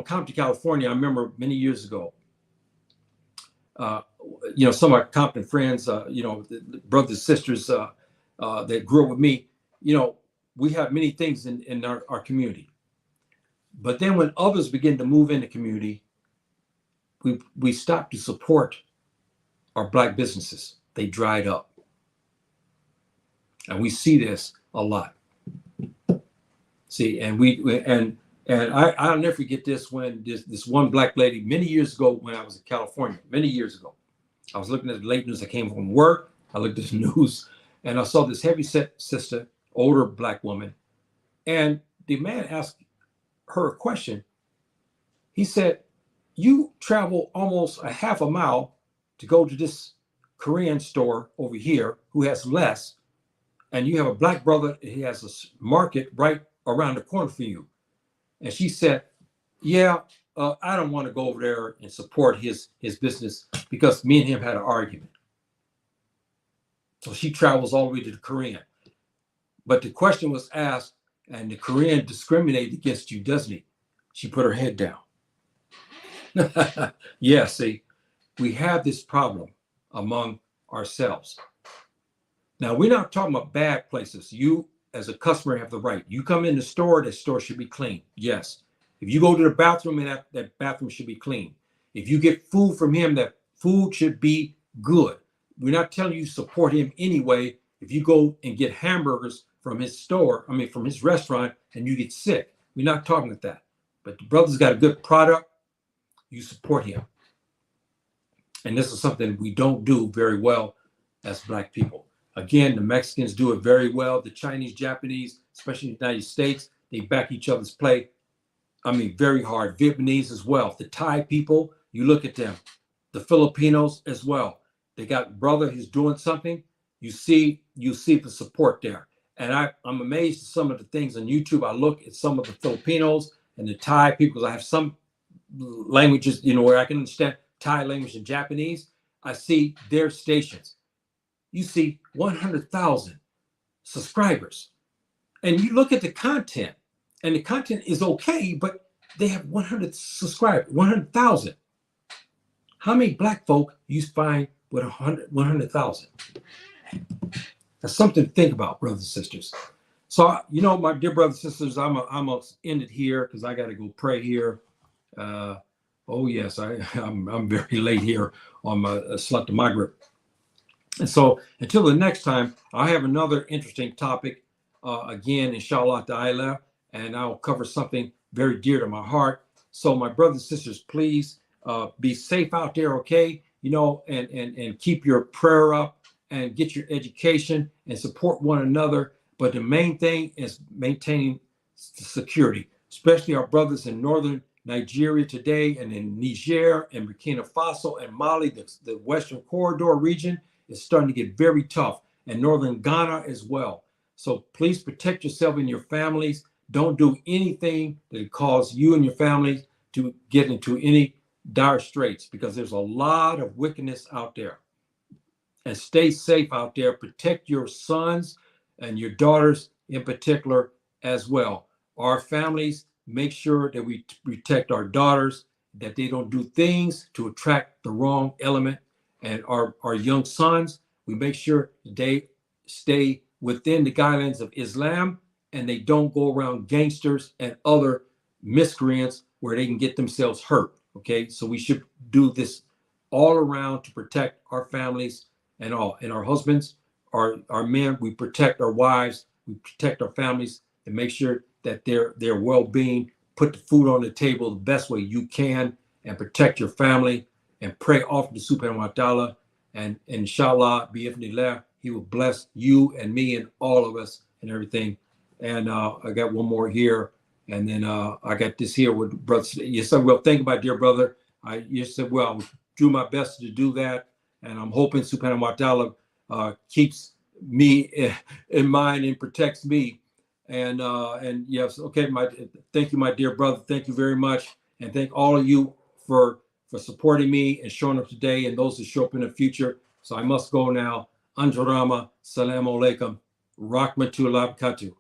Compton, California, I remember many years ago, some of our Compton friends, the brothers, sisters that grew up with me, we have many things in our community. But then when others begin to move in the community, we stopped to support our Black businesses. They dried up. And we see this a lot. See, and I'll never forget this, when this one Black lady, many years ago when I was in California, many years ago, I was looking at the late news. I came from work, I looked at the news, and I saw this heavy-set sister, older Black woman, and the man asked her a question. He said, "You travel almost a half a mile to go to this Korean store over here who has less, and you have a Black brother, he has a market right around the corner for you." And she said, "Yeah, I don't want to go over there and support his business because me and him had an argument." So she travels all the way to the Korean. But the question was asked, and the Korean discriminated against you, doesn't he? She put her head down. Yeah, see, we have this problem among ourselves. Now, we're not talking about bad places. You, as a customer, have the right. You come in the store should be clean. Yes. If you go to the bathroom, and that bathroom should be clean. If you get food from him, that food should be good. We're not telling you support him anyway. If you go and get hamburgers from his store, from his restaurant, and you get sick, we're not talking about that. But the brother's got a good product, you support him. And this is something we don't do very well as Black people. Again, the Mexicans do it very well. The Chinese, Japanese, especially in the United States, they back each other's play. Very hard. Vietnamese as well. The Thai people, you look at them. The Filipinos as well. They got brother who's doing something. You see the support there. And I'm amazed at some of the things on YouTube. I look at some of the Filipinos and the Thai people, because I have some languages, where I can understand Thai language and Japanese. I see their stations. You see 100,000 subscribers. And you look at the content, and the content is okay, but they have 100 subscribers, 100,000. How many Black folk you find with 100,000? That's something to think about, brothers and sisters. So, my dear brothers and sisters, I'm gonna end it here because I got to go pray here. Oh yes, I'm very late here on my Salat al-Maghrib. And so until the next time, I have another interesting topic again, inshallah ta'ala, and I'll cover something very dear to my heart. So my brothers and sisters, please be safe out there, okay? And keep your prayer up and get your education and support one another. But the main thing is maintaining security, especially our brothers in northern Nigeria today, and in Niger and Burkina Faso and Mali, the Western Corridor region is starting to get very tough, and northern Ghana as well. So please protect yourself and your families. Don't do anything that will cause you and your family to get into any dire straits, because there's a lot of wickedness out there. And stay safe out there. Protect your sons and your daughters in particular as well. Our families, make sure that we protect our daughters, that they don't do things to attract the wrong element. And our young sons, we make sure they stay within the guidelines of Islam, and they don't go around gangsters and other miscreants where they can get themselves hurt. Okay, so we should do this all around to protect our families and our husbands, our men. We protect our wives, we protect our families, and make sure that their well-being. Put the food on the table the best way you can, and protect your family, and pray often to Subhanahu wa Taala, and inshallah, bi'idhnillah, He will bless you and me and all of us and everything. And I got one more here. And then I got this here with brother. You said, well, thank you, my dear brother. You said, well, I do my best to do that. And I'm hoping Subhanahu wa Ta'ala keeps me in mind and protects me. And yes, okay, thank you, my dear brother. Thank you very much. And thank all of you for supporting me and showing up today, and those that show up in the future. So I must go now. Anjurama, salamu alaikum, rahmatullahi wa barakatuh.